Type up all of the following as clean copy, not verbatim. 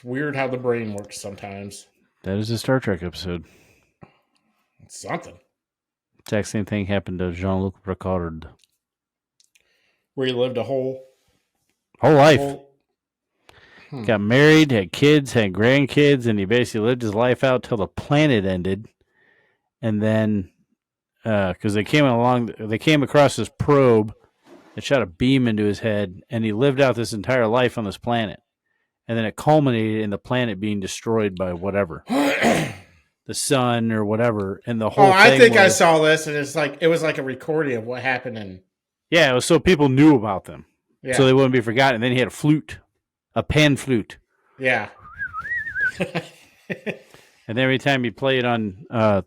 Weird how the brain works sometimes. That is a Star Trek episode. It's something. Exact same thing happened to Jean-Luc Picard. Where he lived Whole a life. whole. Got married, had kids, had grandkids, and he basically lived his life out till the planet ended. And then, because they came across this probe that shot a beam into his head, and he lived out this entire life on this planet. And then it culminated in the planet being destroyed by whatever. The sun or whatever, and the whole I thing think I was, saw this, and it was like a recording of what happened. And yeah, it was so people knew about them, so yeah, they wouldn't be forgotten. And then he had a pan flute, yeah. and every time he played on the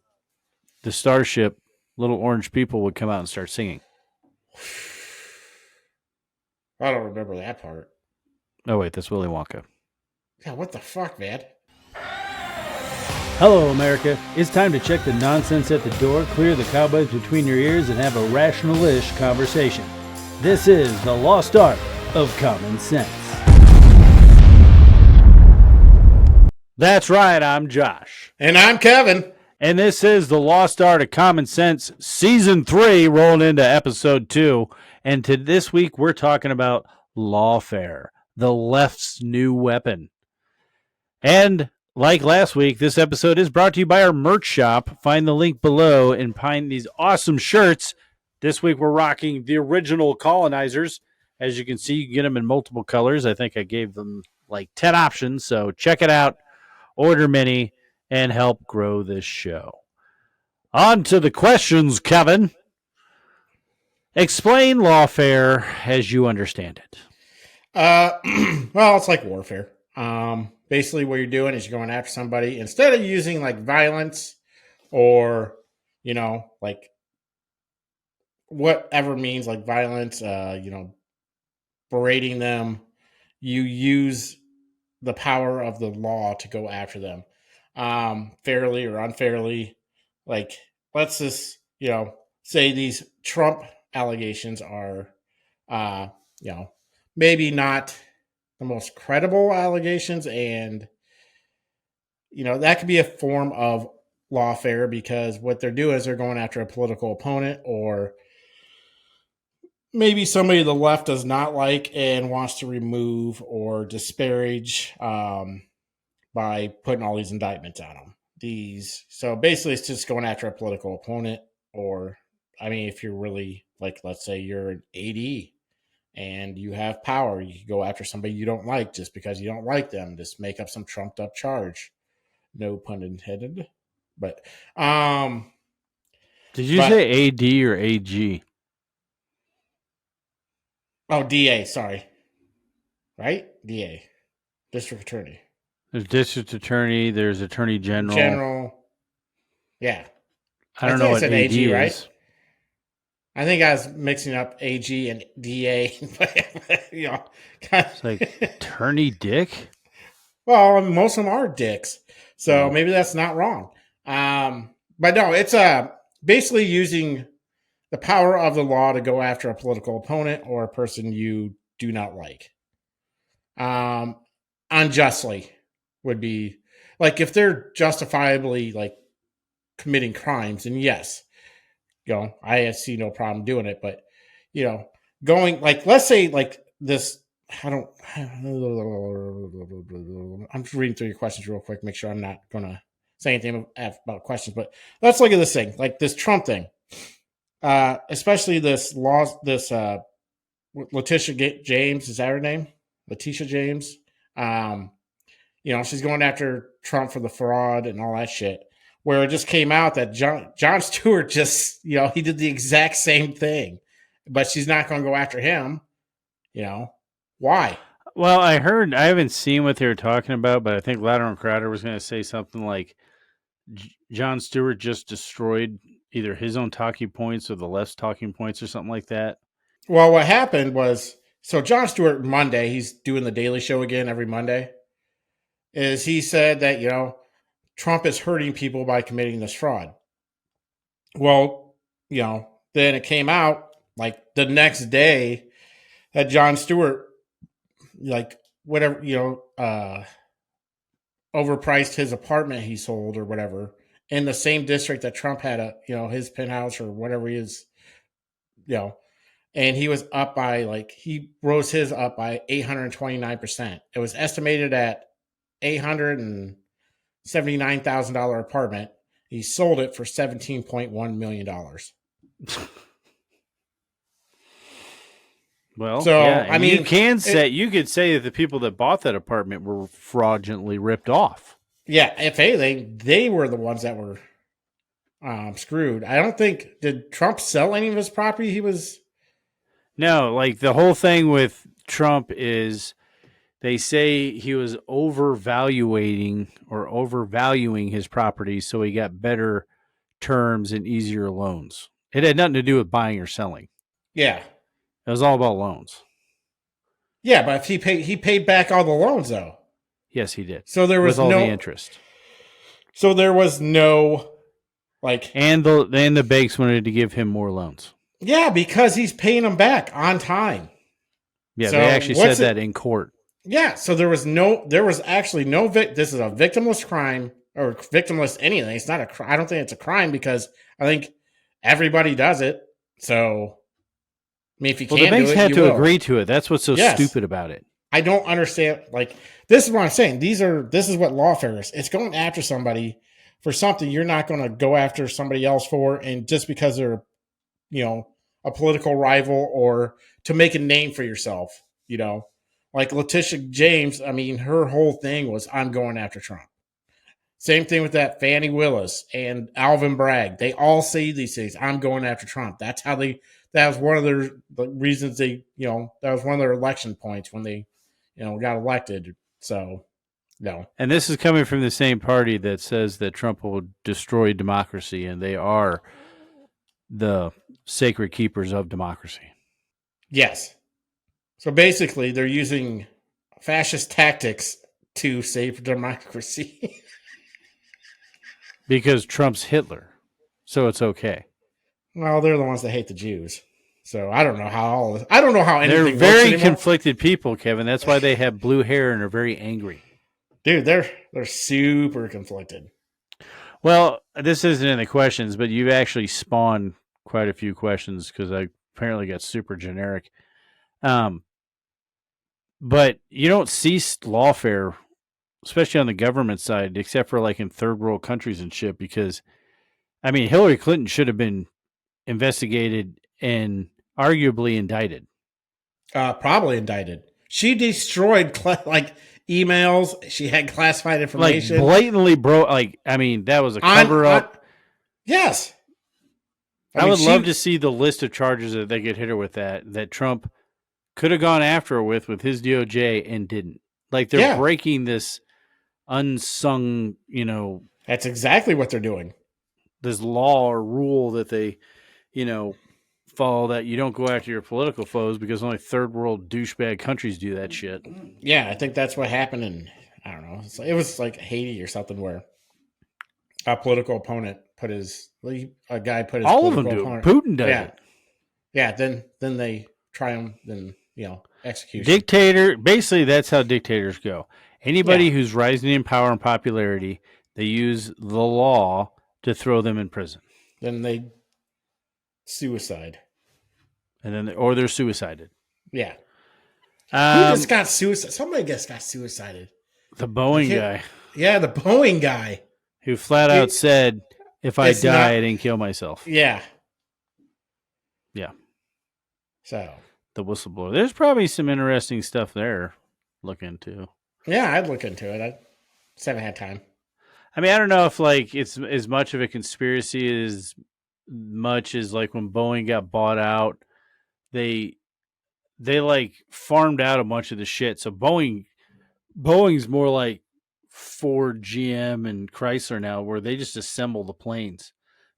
starship, little orange people would come out and start singing. I don't remember that part. Oh wait, that's Willy Wonka. Yeah, what the fuck, man? Hello, America. It's time to check the nonsense at the door, clear the cobwebs between your ears, and have a rational-ish conversation. This is the lost art of common sense. That's right, I'm Josh. And I'm Kevin. And this is the Lost Art of Common Sense, Season 3, rolling into Episode 2. And this week, we're talking about LAWFARE, the left's new weapon. And like last week, this episode is brought to you by our merch shop. Find the link below and find these awesome shirts. This week, we're rocking the original colonizers. As you can see, you can get them in multiple colors. I think I gave them like 10 options, so check it out. Order many and help grow this show. On to the questions, Kevin. Explain LAWFARE as you understand it. Well, it's like warfare. Basically, what you're doing is you're going after somebody instead of using like violence or, like whatever means like violence, berating them. You use the power of the law to go after them, fairly or unfairly. Like, let's just, say these Trump allegations are, maybe not the most credible allegations. And, that could be a form of lawfare because what they're doing is they're going after a political opponent or maybe somebody the left does not like and wants to remove or disparage by putting all these indictments on them. So basically, it's just going after a political opponent, or I mean, if you're really like, let's say you're an AD and you have power, you can go after somebody you don't like just because you don't like them. Just make up some trumped up charge. No pun intended. But did you say AD or AG? Oh, DA, sorry. Right? DA. District Attorney. There's district attorney, there's attorney general. General. Yeah. I don't know what AD AG, is. Right? I think I was mixing up AG and DA. It's like attorney dick? Well, most of them are dicks. So maybe that's not wrong. But no, it's basically using the power of the law to go after a political opponent or a person you do not like. Unjustly would be like if they're justifiably like committing crimes, and yes, I see no problem doing it. But going like, let's say like this. I'm just reading through your questions real quick. Make sure I'm not gonna say anything about questions. But let's look at this thing, like this Trump thing, especially this law. This Letitia James, is that her name? Letitia James. She's going after Trump for the fraud and all that shit. Where it just came out that Jon Stewart just, he did the exact same thing, but she's not going to go after him. Why? Well, I haven't seen what they were talking about, but I think Louder and Crowder was going to say something like Jon Stewart just destroyed either his own talking points or the left's talking points or something like that. Well, what happened was, so Jon Stewart Monday, he's doing the Daily Show again every Monday, is he said that, Trump is hurting people by committing this fraud. Well, then it came out like the next day that Jon Stewart, like whatever, overpriced his apartment he sold or whatever in the same district that Trump had his penthouse or whatever he is, you know, and he was up by he rose his up by 829%. It was estimated at $879,000 apartment. He sold it for $17.1 million. Well, So yeah, I and mean, you could say that the people that bought that apartment were fraudulently ripped off. yeah, if anything, they were the ones that were screwed. I don't think did Trump sell any of his property. He was No, like the whole thing with Trump is they say he was overvaluing his property so he got better terms and easier loans. It had nothing to do with buying or selling. yeah, It was all about loans. yeah, but if he paid back all the loans though. Yes, he did. So there With was all the no interest. so there was no like And the banks wanted to give him more loans. yeah, because he's paying them back on time. Yeah, So they actually said that in court. Yeah, so there was actually no this is a victimless crime or victimless anything. It's not I don't think it's a crime because I think everybody does it. So I mean, if you Well, the can do banks it, had you to will. agree to it. That's what's so Yes. stupid about it. I don't understand. Like this is what I'm saying. This is what lawfare is. It's going after somebody for something you're not going to go after somebody else for, and just because they're a political rival or to make a name for yourself. Like Letitia James. I mean, her whole thing was I'm going after Trump. Same thing with that Fannie Willis and Alvin Bragg. They all say these things. I'm going after Trump. That's how they. That was one of the reasons they. That was one of their election points when they, got elected. So, no. And this is coming from the same party that says that Trump will destroy democracy, and they are the sacred keepers of democracy. Yes. So basically, they're using fascist tactics to save democracy. Because Trump's Hitler. So it's okay. Well, they're the ones that hate the Jews. So I don't know how I don't know how anything They're works very anymore. conflicted people, Kevin. That's why they have blue hair and are very angry. Dude, they're super conflicted. Well, this isn't in the questions, but you've actually spawned quite a few questions because I apparently got super generic. But you don't see lawfare, especially on the government side, except for like in third world countries and shit. Because I mean, Hillary Clinton should have been investigated and arguably indicted. Probably indicted. She destroyed emails. She had classified information. Like blatantly broke. Like I mean, that was a cover up. Yes. I would love to see the list of charges that they could hit her with that Trump could have gone after her with his DOJ and didn't. Like they're breaking this unsung, That's exactly what they're doing. This law or rule that they, follow, that you don't go after your political foes because only third world douchebag countries do that shit. Yeah, I think that's what happened in, I don't know. It was like Haiti or something where a political opponent a guy put his all of them do it. Putin does it. Yeah, then they try him, then execution. Dictator, basically that's how dictators go. Anybody who's rising in power and popularity, they use the law to throw them in prison. Then they suicide. And then or they're suicided. Yeah. Who just got suicide? Somebody just got suicided. The Boeing guy. Yeah, the Boeing guy. Who flat out said, if I die, I didn't kill myself. Yeah. Yeah. So. The whistleblower. There's probably some interesting stuff there. Look into. Yeah, I'd look into it. I just haven't had time. I mean, I don't know if it's as much of a conspiracy as much as like when Boeing got bought out, they like farmed out a bunch of the shit. So Boeing's more like Ford, GM, and Chrysler now, where they just assemble the planes,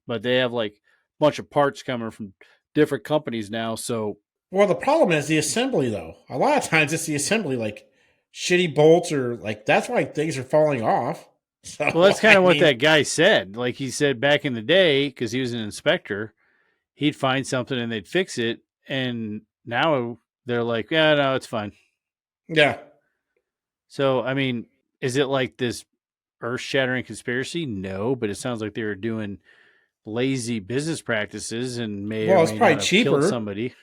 but they have like a bunch of parts coming from different companies now. So, well, the problem is the assembly, though. A lot of times it's the assembly, like shitty bolts, or like that's why things are falling off. So, well, that's kind of what that guy said. Like he said back in the day, because he was an inspector, he'd find something and they'd fix it, and now they're like, yeah, no, it's fine. Yeah. So, I mean, is it like this earth-shattering conspiracy? No, but it sounds like they were doing lazy business practices and may or Well, it's may probably not have killed cheaper. somebody.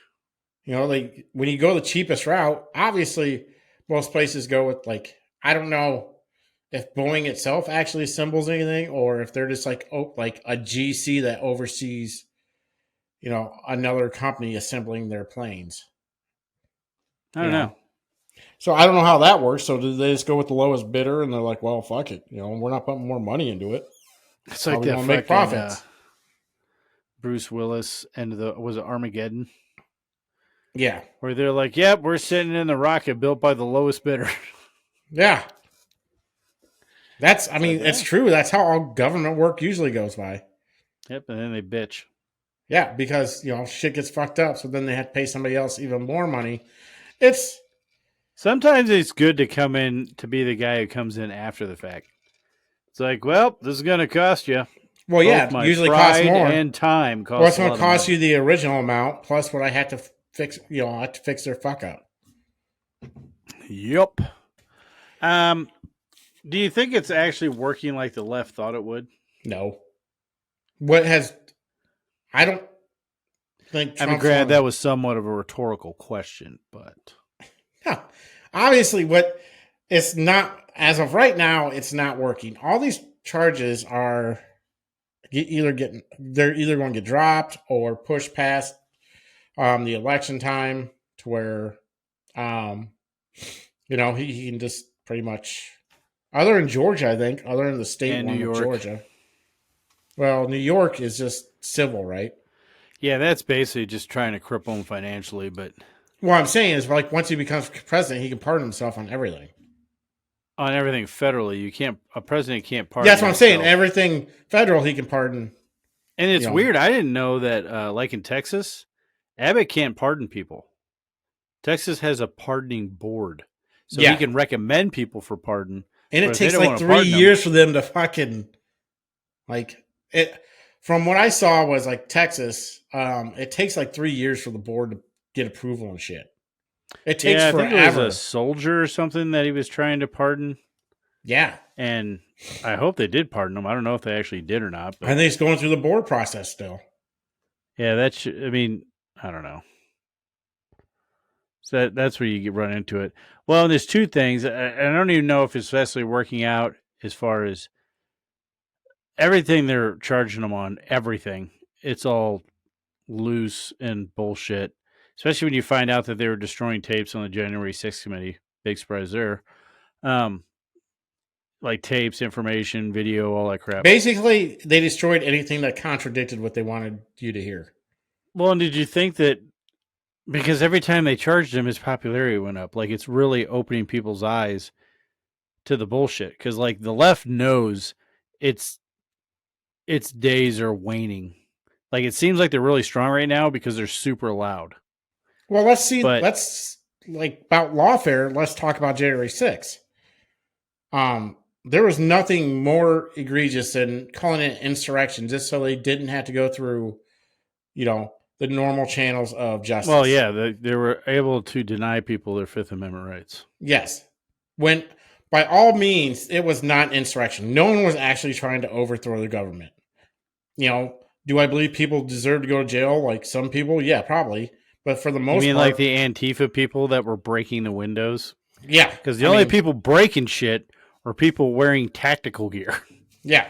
You know, like when you go the cheapest route, obviously most places go with like, I don't know if Boeing itself actually assembles anything or if they're just like like a GC that oversees, another company assembling their planes. I You don't know. know. So I don't know how that works. So do they just go with the lowest bidder and they're like, well, fuck it. We're not putting more money into it. It's How are like we that going to make fucking profits? Bruce Willis and was it Armageddon? Yeah. Where they're like, yep, we're sitting in the rocket built by the lowest bidder. Yeah. It's like, It's true. That's how all government work usually goes by. yep, and then they bitch. Yeah, because shit gets fucked up, so then they have to pay somebody else even more money. It's Sometimes it's good to come in to be the guy who comes in after the fact. It's like, well, this is going to cost you. well, yeah, Both it my usually costs pride more. and time Well, cost it's a going to lot of cost money. you the original amount plus what I had to fix. I had to fix their fuck up. Yep. Do you think it's actually working like the left thought it would? No, what has I don't think Trump's granted, on. that was somewhat of a rhetorical question, but No, obviously, what it's not as of right now. It's not working. All these charges are they're either going to get dropped or pushed past the election time to where um, he can just pretty much, other than Georgia, I think, other than the state and New one of York. Georgia. Well, New York is just civil, right? Yeah, that's basically just trying to cripple him financially, but What I'm saying is, like, once he becomes president, he can pardon himself on everything. on everything federally, a president can't Yeah, pardon that's what I'm saying. himself. Everything federal, he can pardon. And it's weird. I didn't know that, like in Texas, Abbott can't pardon people. Texas has a pardoning board, so he can recommend people for pardon. And but it if they takes don't like want to 3 years for them to fucking like it. From what I saw was like Texas. It takes like 3 years for the board to get approval and shit. It takes I think it was a forever. soldier or something that he was trying to pardon. Yeah, And I hope they did pardon him. I don't know if they actually did or not. But I think it's going through the board process still. yeah, I don't know. So that's where you run into it. Well, and there's two things. I don't even know if it's actually working out as far as everything they're charging them on. Everything. It's all loose and bullshit. Especially when you find out that they were destroying tapes on the January 6th committee. Big surprise there. Like tapes, information, video, all that crap. Basically, they destroyed anything that contradicted what they wanted you to hear. Well, and did you think that because every time they charged him, his popularity went up? Like, it's really opening people's eyes to the bullshit. Because, like, the left knows its days are waning. Like, it seems like they're really strong right now because they're super loud. Well, let's like about lawfare. Let's talk about January 6th. There was nothing more egregious than calling it insurrection just so they didn't have to go through, the normal channels of justice. Well, yeah, they were able to deny people their Fifth Amendment rights. Yes. When, by all means, it was not insurrection. No one was actually trying to overthrow the government. Do I believe people deserve to go to jail? Like some people? Yeah, probably. But for the most part. Like the Antifa people that were breaking the windows? Yeah. Because the only people breaking shit were people wearing tactical gear. Yeah.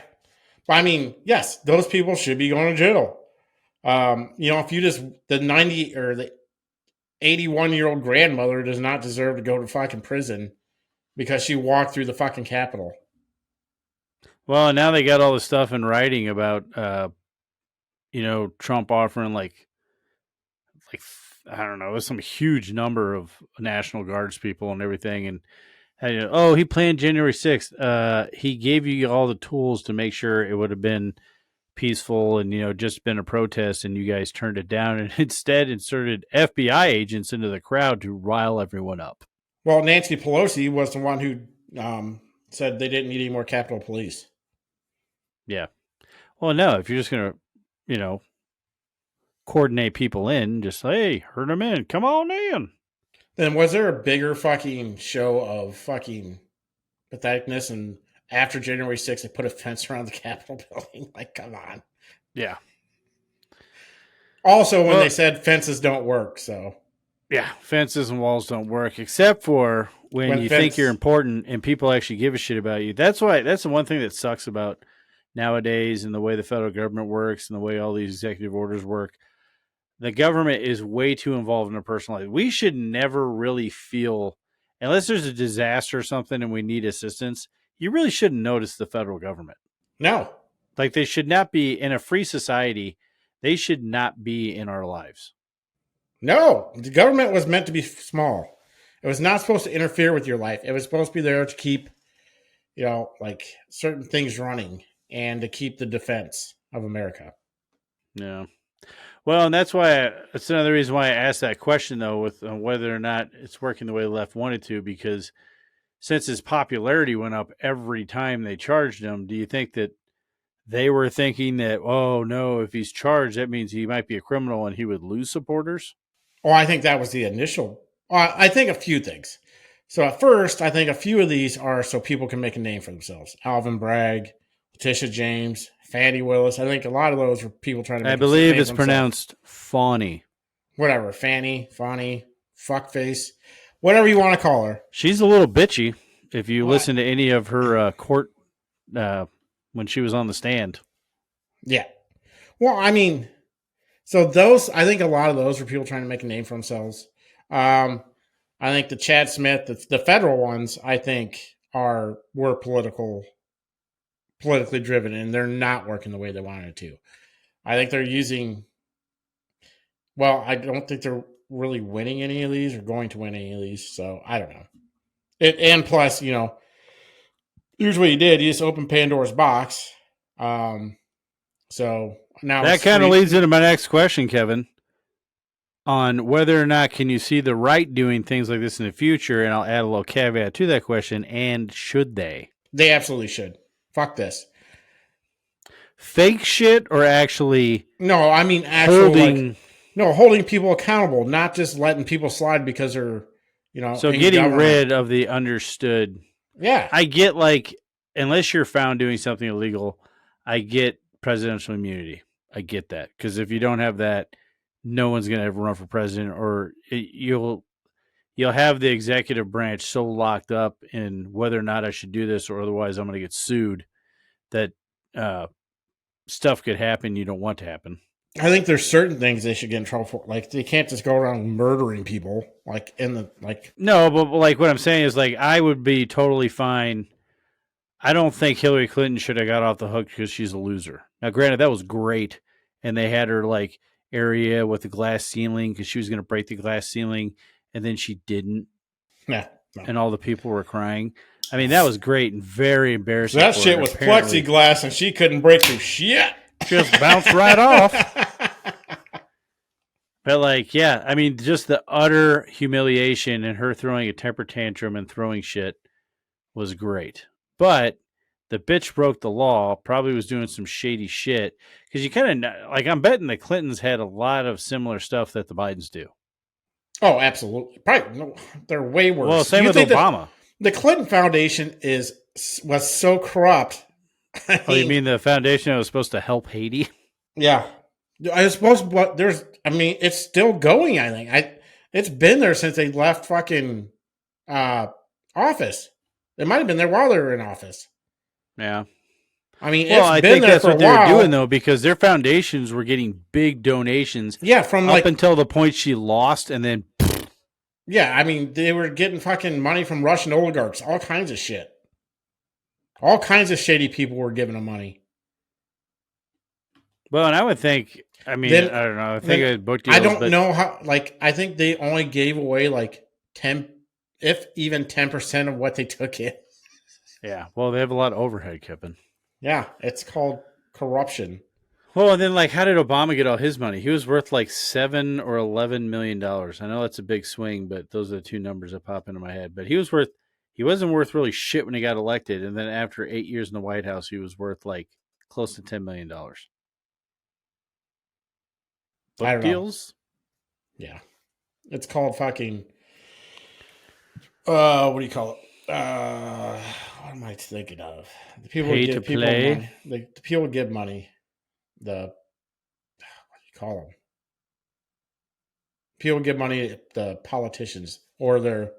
But yes, those people should be going to jail. If you just, the 90 or the 81-year-old grandmother does not deserve to go to fucking prison because she walked through the fucking Capitol. Well, and now they got all the stuff in writing about, Trump offering like I don't know, some huge number of National Guards people and everything, and he planned January 6th. He gave you all the tools to make sure it would have been peaceful and just been a protest, and you guys turned it down and instead inserted FBI agents into the crowd to rile everyone up. Well, Nancy Pelosi was the one who said they didn't need any more Capitol Police. Yeah. Well, no, if you're just gonna coordinate people in, just hey, herd them in, come on in. Then was there a bigger fucking show of fucking patheticness and after January 6th, they put a fence around the Capitol building. Like, come on. Yeah. Also, when Well, they said fences don't work, so yeah, fences and walls don't work except for when when you think you're fence, important and people actually give a shit about you. That's the one thing that sucks about nowadays and the way the federal government works and the way all these executive orders work. The government is way too involved in our personal life. We should never really feel, unless there's a disaster or something and we need assistance, you really shouldn't notice the federal government. no, Like they should not be in a free society. They should not be in our lives. no, the government was meant to be small. It was not supposed to interfere with your life. It was supposed to be there to keep, like certain things running and to keep the defense of America. Yeah. Well, and that's another reason why I asked that question, though, with whether or not it's working the way the left wanted to, because since his popularity went up every time they charged him, do you think that they were thinking that, oh, no, if he's charged, that means he might be a criminal and he would lose supporters? Oh, I think that was the initial. I think a few things. So at first, I think a few of these are so people can make a name for themselves. Alvin Bragg, Letitia James, Fannie Willis. I think a lot of those were people trying to I make a believe name it's for themselves. pronounced Fawny. Whatever, Fannie, Fawny, fuckface, whatever you want to call her. She's a little bitchy if you What? listen to any of her court when she was on the stand. Yeah. Well, I mean, so those, I think a lot of those were people trying to make a name for themselves. I think the Chad Smith, the federal ones, I think were politically driven, and they're not working the way they wanted to. I think they're using. Well, I don't think they're really winning any of these or going to win any of these. So I don't know. And plus, here's what you did: you just opened Pandora's box. So now That it's kind of free. leads into my next question, Kevin, on whether or not can you see the right doing things like this in the future, and I'll add a little caveat to that question, and should they? They absolutely should. Fuck this. Fake shit or actually No, I mean actual holding holding people accountable, not just letting people slide because they're, so in getting government. rid of the understood. Yeah. I get like unless you're found doing something illegal, I get presidential immunity. I get that because if you don't have that, no one's going to ever run for president, or you'll have the executive branch so locked up in whether or not I should do this or otherwise I'm going to get sued that stuff could happen you don't want to happen. I think there's certain things they should get in trouble for. Like they can't just go around murdering people. Like in the like. No, but like what I'm saying is like I would be totally fine. I don't think Hillary Clinton should have got off the hook because she's a loser. Now, granted, that was great, and they had her like area with the glass ceiling because she was going to break the glass ceiling, and then she didn't, Yeah. No. and all the people were crying. I mean, that was great and very embarrassing. That for shit her, was apparently. plexiglass, and she couldn't break through shit. Just bounced right off. But like, yeah, I mean, just the utter humiliation and her throwing a temper tantrum and throwing shit was great. But the bitch broke the law, probably was doing some shady shit. Because you kind of, like, I'm betting the Clintons had a lot of similar stuff that the Bidens do. Oh, absolutely. Probably no, they're way worse. Well, same You with think that Obama. the Clinton Foundation was so corrupt. Oh, you mean the foundation that was supposed to help Haiti? Yeah, I suppose. But it's still going. I think it's been there since they left fucking office. It might have been there while they were in office. Yeah. I mean, Well, it's I been think there that's for a what they were while. doing, though, because their foundations were getting big donations. Yeah, from up until the point she lost, and then. Yeah, I mean, they were getting fucking money from Russian oligarchs, all kinds of shit. All kinds of shady people were giving them money. Well, and I would think, I mean, Then, I don't know. I think it book deals. I don't know how, like, I think they only gave away like 10, if even 10% of what they took in. Yeah, well, they have a lot of overhead, Kevin. Yeah, it's called corruption. Well, and then, like, how did Obama get all his money? He was worth like $7 or $11 million. I know that's a big swing, but those are the two numbers that pop into my head. But he wasn't worth really shit when he got elected. And then after 8 years in the White House, he was worth like close to $10 million. I Book don't deals? know. Yeah. It's called fucking, what do you call it? What am I thinking of? The people would Pay to give people play. money. The people would give money. The what do you call them? People give money to the politicians or there's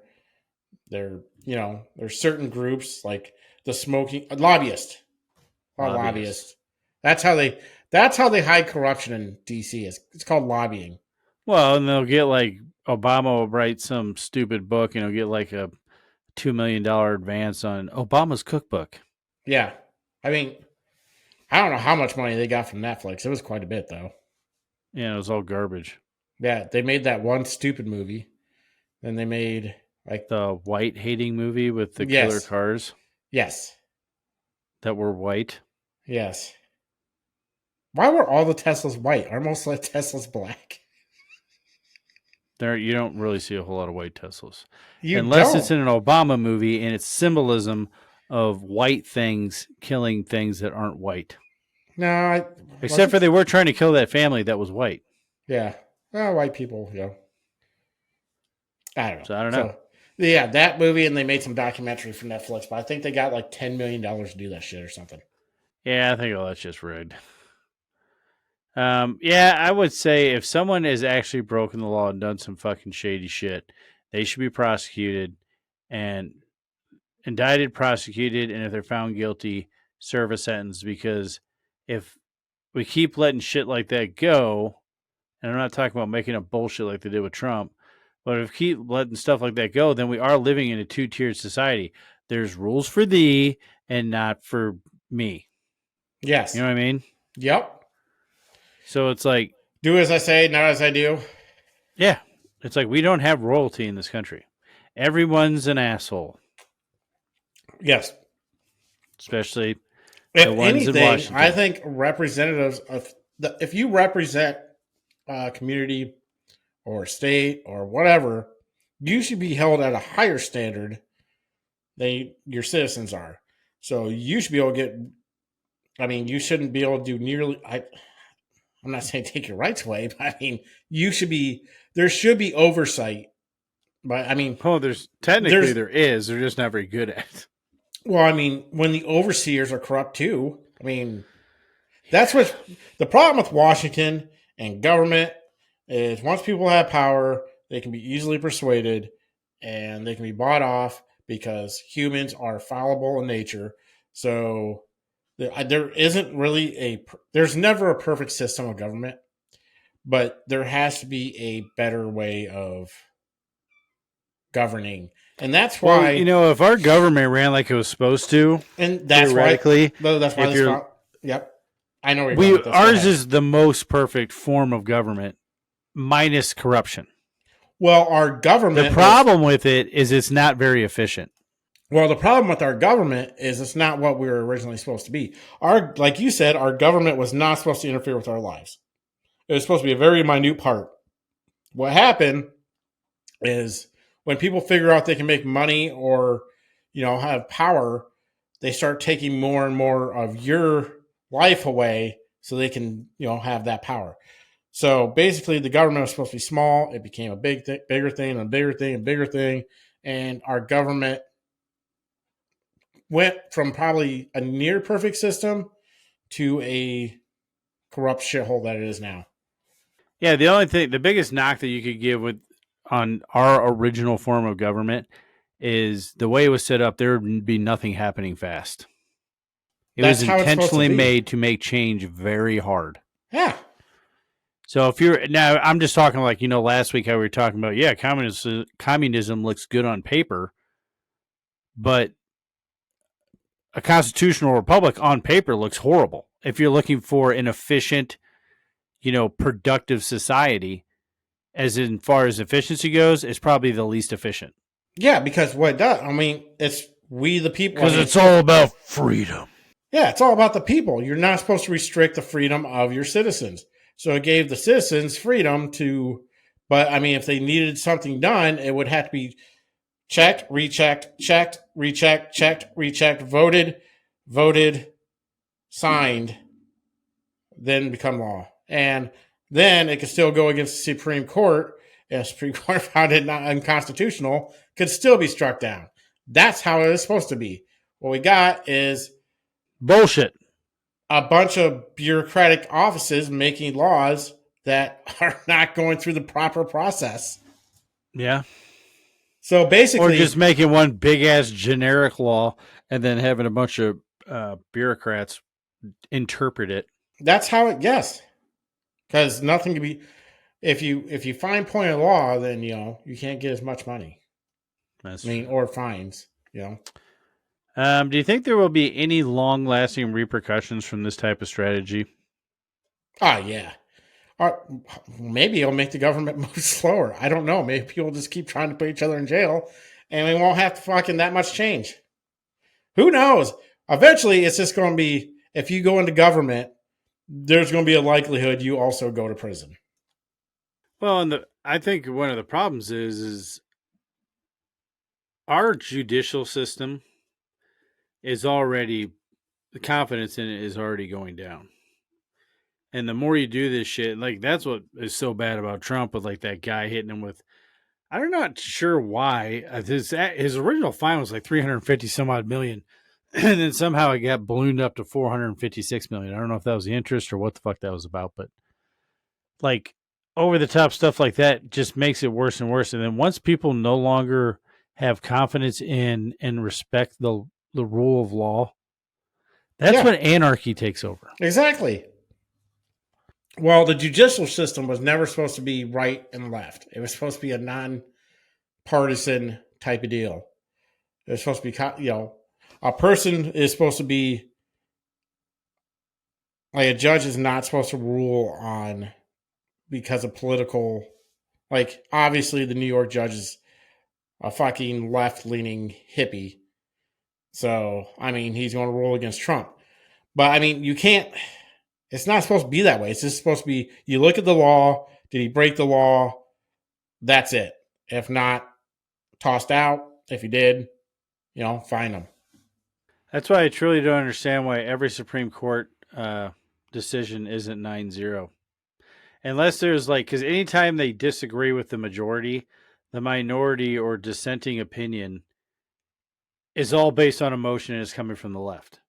certain groups like the smoking lobbyist or Lobbyists. lobbyist. That's how they hide corruption in DC. It's called lobbying. Well, and they'll get like Obama will write some stupid book and he'll get like a $2 million advance on Obama's cookbook. Yeah. I mean, I don't know how much money they got from Netflix. It was quite a bit though. Yeah, it was all garbage. Yeah, they made that one stupid movie. Then they made like The white hating movie with the killer yes. cars Yes. that were white. Yes. Why were all the Teslas white? Are most like Teslas black? There, you don't really see a whole lot of white Teslas, You unless it's don't. in an Obama movie and it's symbolism of white things killing things that aren't white. No, Except for they were trying to kill that family that was white. Yeah. Well, white people, I don't know. So I don't know. So, yeah, that movie, and they made some documentary for Netflix, but I think they got like $10 million to do that shit or something. Yeah, I think all that's just rigged. Yeah, I would say if someone has actually broken the law and done some fucking shady shit, they should be prosecuted and indicted, prosecuted, and if they're found guilty, serve a sentence. Because if we keep letting shit like that go, and I'm not talking about making up bullshit like they did with Trump, but if we keep letting stuff like that go, then we are living in a two-tiered society. There's rules for thee and not for me. Yes. You know what I mean? Yep. So it's like, Do as I say, not as I do. yeah, it's like we don't have royalty in this country. Everyone's an asshole, Yes. especially If the ones in anything, Washington. I think representatives if you represent a community or state or whatever, you should be held at a higher standard than your citizens are. So you should be able to get. I mean, you shouldn't be able to do nearly. I'm not saying take your rights away, but I mean, you should be. There should be oversight. But I mean, Oh, there is. They're just not very good at it. well, I mean, when the overseers are corrupt too. I mean, that's what the problem with Washington and government is. Once people have power, they can be easily persuaded, and they can be bought off because humans are fallible in nature. So there isn't really there's never a perfect system of government, but there has to be a better way of governing, and that's why If our government ran like it was supposed to, and that's theoretically, why that's why if this you're yep, I know where you're going with this. ours is the most perfect form of government, minus corruption. Well, our government. The problem with it is it's not very efficient. Well, the problem with our government is it's not what we were originally supposed to be. Like you said, our government was not supposed to interfere with our lives. It was supposed to be a very minute part. What happened is when people figure out they can make money or, have power, they start taking more and more of your life away so they can, have that power. So basically, the government was supposed to be small. It became a bigger thing, and a bigger thing, and bigger thing. And our government went from probably a near perfect system to a corrupt shithole that it is now. Yeah, the biggest knock that you could give on our original form of government is the way it was set up. There would be nothing happening fast. It was intentionally made to make change very hard. Yeah. So now, I'm just talking like, last week how we were talking about, yeah, communism looks good on paper, but a constitutional republic on paper looks horrible. If you're looking for an efficient, productive society, as in far as efficiency goes, it's probably the least efficient. Yeah, because what it does, I mean, it's we the people. Because it's all about freedom. Yeah, it's all about the people. You're not supposed to restrict the freedom of your citizens. So it gave the citizens freedom to, but I mean, if they needed something done, it would have to be checked, rechecked, checked, rechecked, checked, rechecked, voted, signed, then become law. And then it could still go against the Supreme Court. And the Supreme Court found it not unconstitutional, could still be struck down. That's how it is supposed to be. What we got is Bullshit. a bunch of bureaucratic offices making laws that are not going through the proper process. Yeah. So Or just basically, making one big ass generic law and then having a bunch of bureaucrats interpret it. that's how it. Yes, because nothing can be. If you find point of law, then you can't get as much money. That's I mean, true. or fines. Do you think there will be any long lasting repercussions from this type of strategy? Oh yeah. Or maybe it'll make the government move slower. I don't know. Maybe people just keep trying to put each other in jail, and we won't have to fucking that much change. Who knows? Eventually, it's just going to be if you go into government, there's going to be a likelihood you also go to prison. Well, I think one of the problems is our judicial system is already the confidence in it is already going down. And the more you do this shit, like that's what is so bad about Trump with like that guy hitting him with. I'm not sure why his original fine was like 350 some odd million, and then somehow it got ballooned up to 456 million. I don't know if that was the interest or what the fuck that was about, but like over the top stuff like that just makes it worse and worse. And then once people no longer have confidence in and respect the rule of law, that's Yeah, when anarchy takes over. exactly. Well, the judicial system was never supposed to be right and left. It was supposed to be a non-partisan type of deal. It was supposed to be, a person is supposed to be like a judge is not supposed to rule on because of political. Like obviously, the New York judge is a fucking left-leaning hippie. So I mean, he's going to rule against Trump. But I mean, you can't. It's not supposed to be that way. It's just supposed to be. You look at the law. Did he break the law? That's it. If not, tossed out. If he did, fine him. That's why I truly don't understand why every Supreme Court decision isn't 9-0. Unless there's like, because anytime they disagree with the majority, the minority or dissenting opinion is all based on emotion and is coming from the left.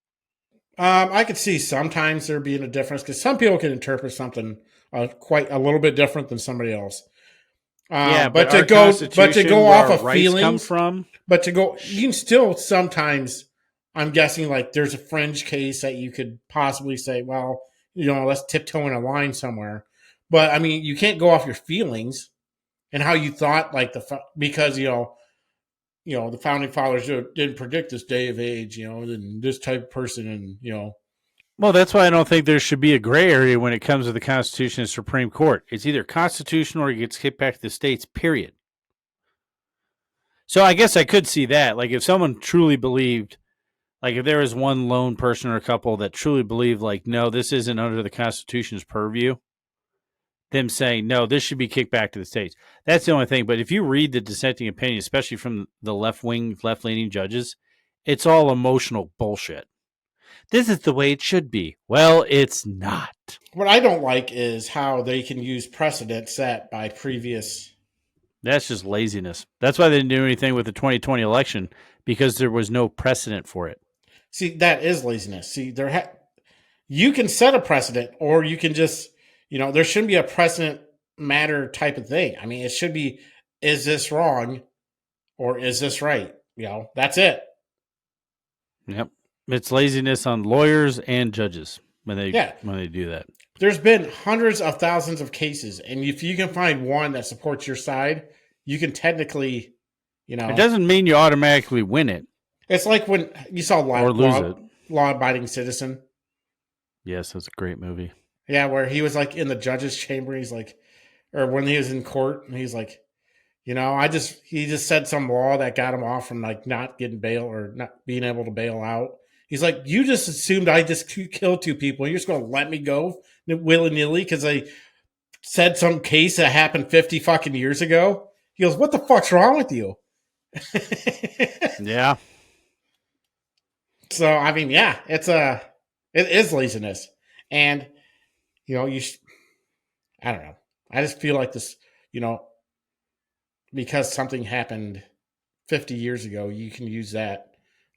I could see sometimes there being a difference because some people can interpret something quite a little bit different than somebody else. Yeah, but But to our go Constitution, where off our of rights come feelings, from, but to go, you can still sometimes. I'm guessing like there's a fringe case that you could possibly say, well, let's tiptoe in a line somewhere. But I mean, you can't go off your feelings and how you thought, like because the founding fathers didn't predict this day of age, and this type of person, and well, that's why I don't think there should be a gray area when it comes to the Constitution and Supreme Court. It's either constitutional or it gets kicked back to the states, period. So I guess I could see that. Like if someone truly believed, like if there was one lone person or a couple that truly believed, like, no, this isn't under the Constitution's purview, them saying, no, this should be kicked back to the states. That's the only thing. But if you read the dissenting opinion, especially from the left wing, left leaning judges, it's all emotional bullshit. This is the way it should be. Well, it's not. what I don't like is how they can use precedent set by previous. That's just laziness. That's why they didn't do anything with the 2020 election because there was no precedent for it. See, that is laziness. See, you can set a precedent, or you can just, there shouldn't be a precedent matter type of thing. I mean, it should be, is this wrong or is this right? That's it. Yep. It's laziness on lawyers and judges when Yeah. they do that. There's been hundreds of thousands of cases, and if you can find one that supports your side, you can technically, It doesn't mean you automatically win it it's like when you saw or lose it. Law-Abiding Citizen. Yes, that's a great movie. Yeah, where he was like in the judge's chamber. He's like, or when he was in court, and he's like, he just said some law that got him off from like not getting bail or not being able to bail out. He's like, you just assumed I just killed two people. You're just going to let me go willy nilly because I said some case that happened 50 fucking years ago. He goes, what the fuck's wrong with you? Yeah. So I mean, yeah, it is laziness, and I don't know. I just feel like this, because something happened 50 years ago, you can use that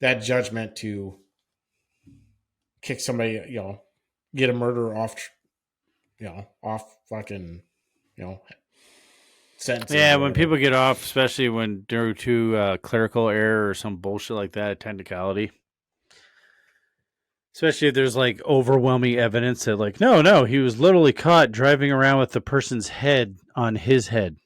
judgment to kick somebody, get a murderer off, off fucking, you know, sentences Yeah, or when whatever. people get off, especially when due to clerical error or some bullshit like that, a technicality. Especially if there's like overwhelming evidence that, like, no, he was literally caught driving around with the person's head on his head.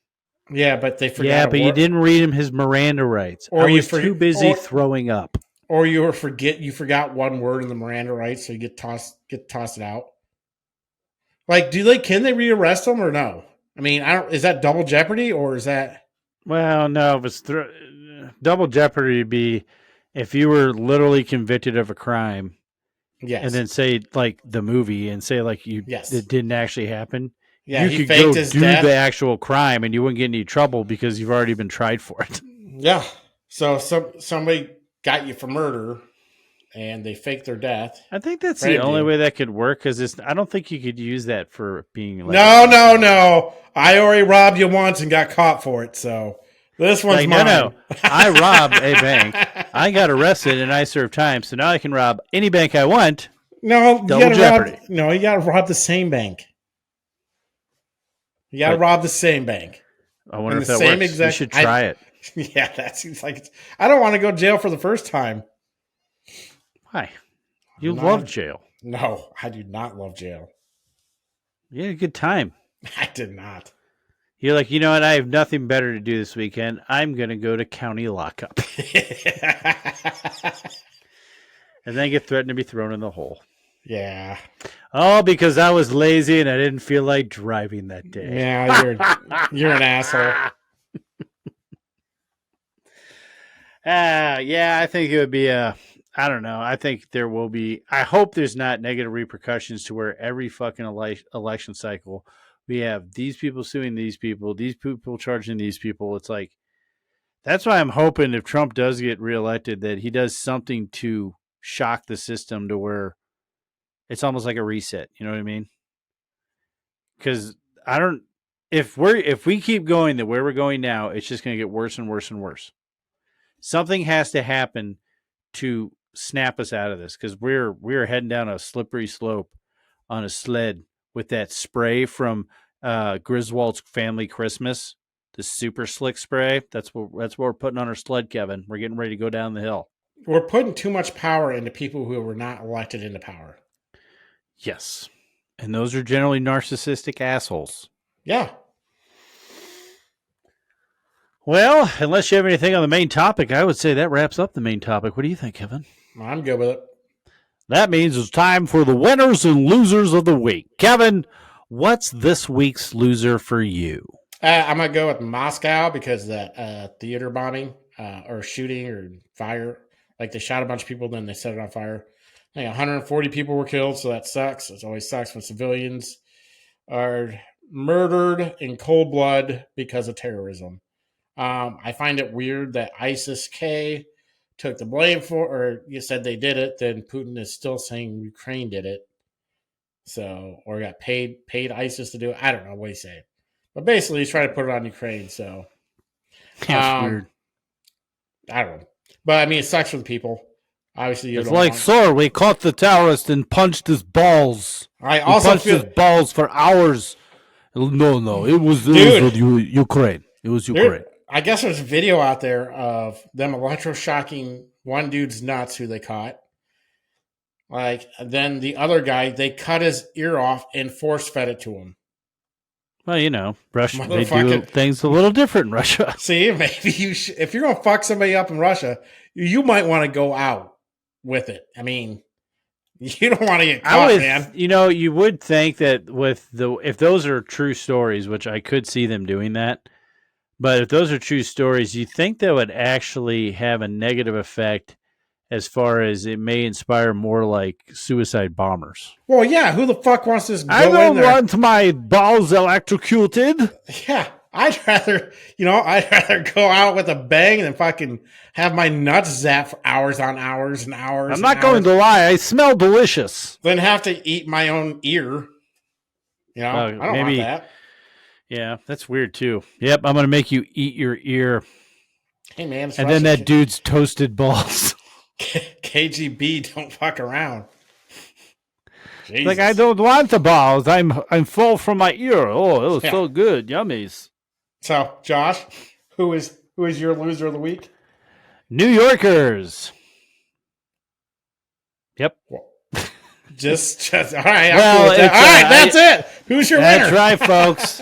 Yeah, but they Yeah, forgot a but you word, didn't read him his Miranda rights. I or you was too forget, busy throwing up. or you forgot one word in the Miranda rights, so you get tossed it out. Like, can they rearrest them or no? I mean, I don't. Is that double jeopardy or is that Well, no, if it's double jeopardy would be if you were literally convicted of a crime and yes, then say like the movie and say like yes, it didn't actually happen. yeah? You He could faked go his do the death. actual crime and you wouldn't get any trouble because you've already been tried for it. Yeah. So somebody got you for murder and they faked their death, I think that's the framed only you. way that could work because I don't think you could use that for being like a No, bank no, robber. no. I already robbed you once and got caught for it, so this one's Like, no, mine. I robbed a bank. I got arrested and I served time, so now I can rob any bank I want. No, you Double gotta rob. jeopardy. No, you gotta rob the same bank. You gotta But rob the same bank I wonder and the if that same works. You exact. should try it. Yeah, that seems like it's. I don't want to go to jail for the first time. Why? You I'm love not. jail. No, I do not love jail. You had a good time. I did not. You're like, you know what? I have nothing better to do this weekend. I'm going to go to county lockup. And then get threatened to be thrown in the hole. Yeah. All because I was lazy and I didn't feel like driving that day. Yeah, you're an asshole. Yeah, I think it would be I don't know. I think there will be. I hope there's not negative repercussions to where every fucking election cycle we have these people suing these people charging these people. It's like that's why I'm hoping if Trump does get reelected that he does something to shock the system to where it's almost like a reset. You know what I mean? Because I don't. If we keep going the way we're going now, it's just going to get worse and worse and worse. Something has to happen to snap us out of this because we're heading down a slippery slope on a sled with that spray from Griswold's Family Christmas, the super slick spray. That's what we're putting on our sled, Kevin. We're getting ready to go down the hill. We're putting too much power into people who were not elected into power. Yes, and those are generally narcissistic assholes. Yeah. Well, unless you have anything on the main topic, I would say that wraps up the main topic. What do you think, Kevin? I'm good with it. That means it's time for the winners and losers of the week. Kevin, what's this week's loser for you? I'm going to go with Moscow because that theater bombing or shooting or fire. Like they shot a bunch of people, then they set it on fire. I think 140 people were killed, so that sucks. It always sucks when civilians are murdered in cold blood because of terrorism. I find it weird that ISIS-K took the blame for, or you said they did it, then Putin is still saying Ukraine did it. So, or got paid ISIS to do it. I don't know what he's saying. But basically, he's trying to put it on Ukraine. So, That's weird. I don't know. But I mean, it sucks for the people. Obviously, It's like, sir, we caught the terrorist and punched his balls. I also punched his balls for hours. No, it was Ukraine. It was Ukraine. I guess there's a video out there of them electroshocking one dude's nuts who they caught. Like, then the other guy, they cut his ear off and force fed it to him. Well, you know, Russia, they do things a little different in Russia. See, maybe if you're going to fuck somebody up in Russia, you might want to go out with it. I mean, you don't want to get caught, man. You know, you would think that if those are true stories, which I could see them doing that, but if those are true stories, you think that would actually have a negative effect as far as it may inspire more like suicide bombers. Well, yeah, who the fuck wants to I don't want my balls electrocuted. Yeah, I'd rather go out with a bang than fucking have my nuts zapped for hours on hours and hours. I'm not going to lie, I smell delicious. Then have to eat my own ear. You know, I don't want that. Yeah, that's weird too. Yep, I'm going to make you eat your ear. Hey man, it's And then Russia. that dude's toasted balls. KGB, don't fuck around. Jesus. Like, I don't want the balls. I'm full from my ear. Oh, it was Yeah. so good. Yummies. So, Josh, who is your loser of the week? New Yorkers. Yep. Well, just all right. Well, cool with that. All right, that's it. Who's your winner? That's right, folks.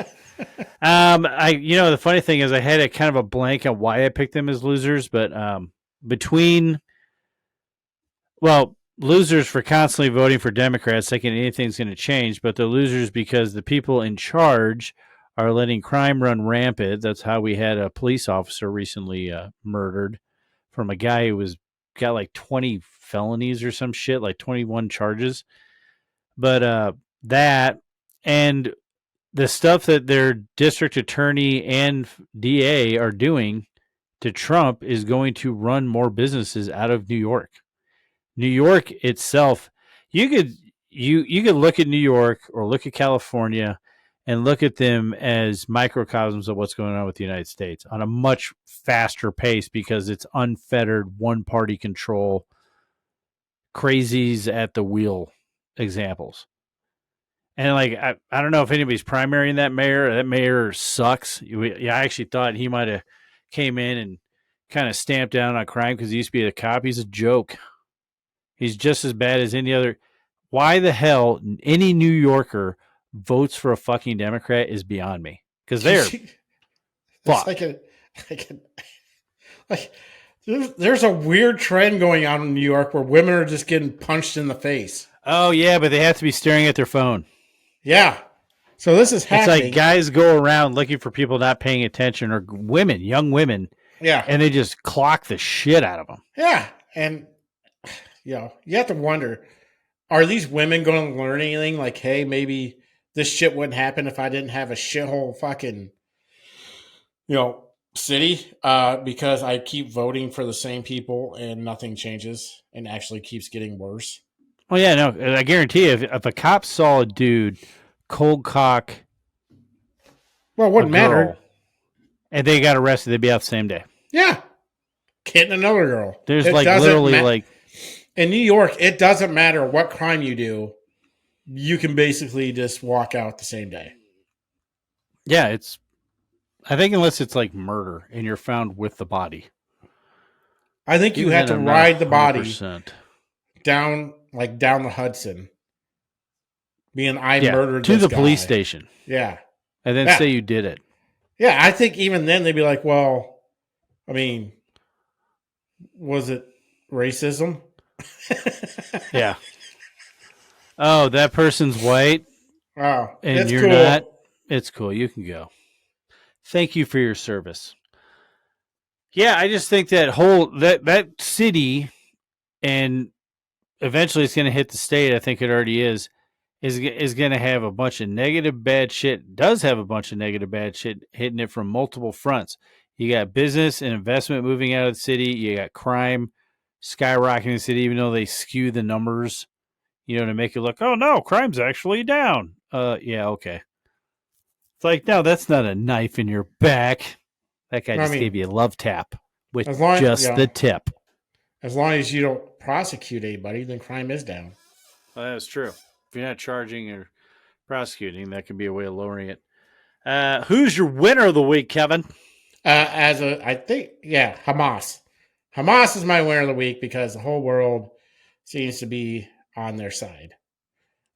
The funny thing is I had a kind of a blank on why I picked them as losers, but losers for constantly voting for Democrats, thinking anything's going to change, but they're losers because the people in charge are letting crime run rampant. That's how we had a police officer recently murdered from a guy who got like 20 felonies or some shit, like 21 charges. But that and the stuff that their district attorney and DA are doing to Trump is going to run more businesses out of New York. New York itself, you could look at New York or look at California and look at them as microcosms of what's going on with the United States on a much faster pace because it's unfettered one-party control, crazies at the wheel examples. And like I don't know if anybody's primarying that mayor. That mayor sucks. I actually thought he might have came in and kind of stamped down on crime because he used to be a cop. He's a joke. He's just as bad as any other. Why the hell any New Yorker votes for a fucking Democrat is beyond me. Because they're fucked. There's a weird trend going on in New York where women are just getting punched in the face. Oh yeah, but they have to be staring at their phone. Yeah. So this is happening. It's like guys go around looking for people not paying attention or women, young women. Yeah. And they just clock the shit out of them. Yeah. And you have to wonder, are these women going to learn anything? Like, hey, maybe this shit wouldn't happen if I didn't have a shithole fucking, city, because I keep voting for the same people and nothing changes and actually keeps getting worse. Oh yeah, no, I guarantee you, if a cop saw a dude cold cock, well, it wouldn't matter, and they got arrested, they'd be out the same day. Yeah, getting another girl. There's literally in New York, it doesn't matter what crime you do, you can basically just walk out the same day. Yeah, I think unless it's like murder and you're found with the body, I think you have to ride the body down the Hudson, being murdered to this the guy. Police station. Yeah, and then say you did it. Yeah, I think even then they'd be like, "Well, I mean, was it racism?" Yeah. Oh, that person's white. Oh, and you're not. It's cool. You can go. Thank you for your service. Yeah, I just think that that city, and eventually it's going to hit the state. I think it already is going to have a bunch of negative bad shit. Does have a bunch of negative bad shit hitting it from multiple fronts. You got business and investment moving out of the city. You got crime skyrocketing the city, even though they skew the numbers, to make it look, oh no, crime's actually down. Yeah, okay. It's like, no, that's not a knife in your back. That guy just gave you a love tap with the tip. As long as you don't prosecute anybody, then crime is down. Well, that's true. If you're not charging or prosecuting, that could be a way of lowering it. Who's your winner of the week, Kevin? I think, Hamas. Hamas is my winner of the week because the whole world seems to be on their side.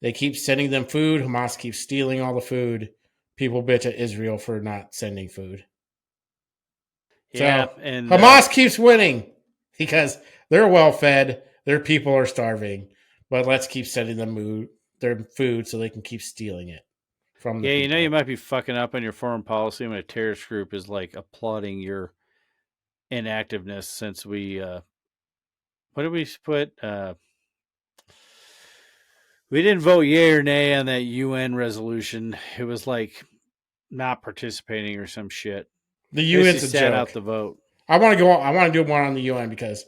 They keep sending them food. Hamas keeps stealing all the food. People bitch at Israel for not sending food. Yeah, so and Hamas keeps winning because they're well fed. Their people are starving. But let's keep sending them their food so they can keep stealing it from the people. You might be fucking up on your foreign policy when a terrorist group is like applauding your inactiveness since we what did we put? We didn't vote yay or nay on that UN resolution. It was like not participating or some shit. The UN's a joke. Out the vote. I want to do one on the UN because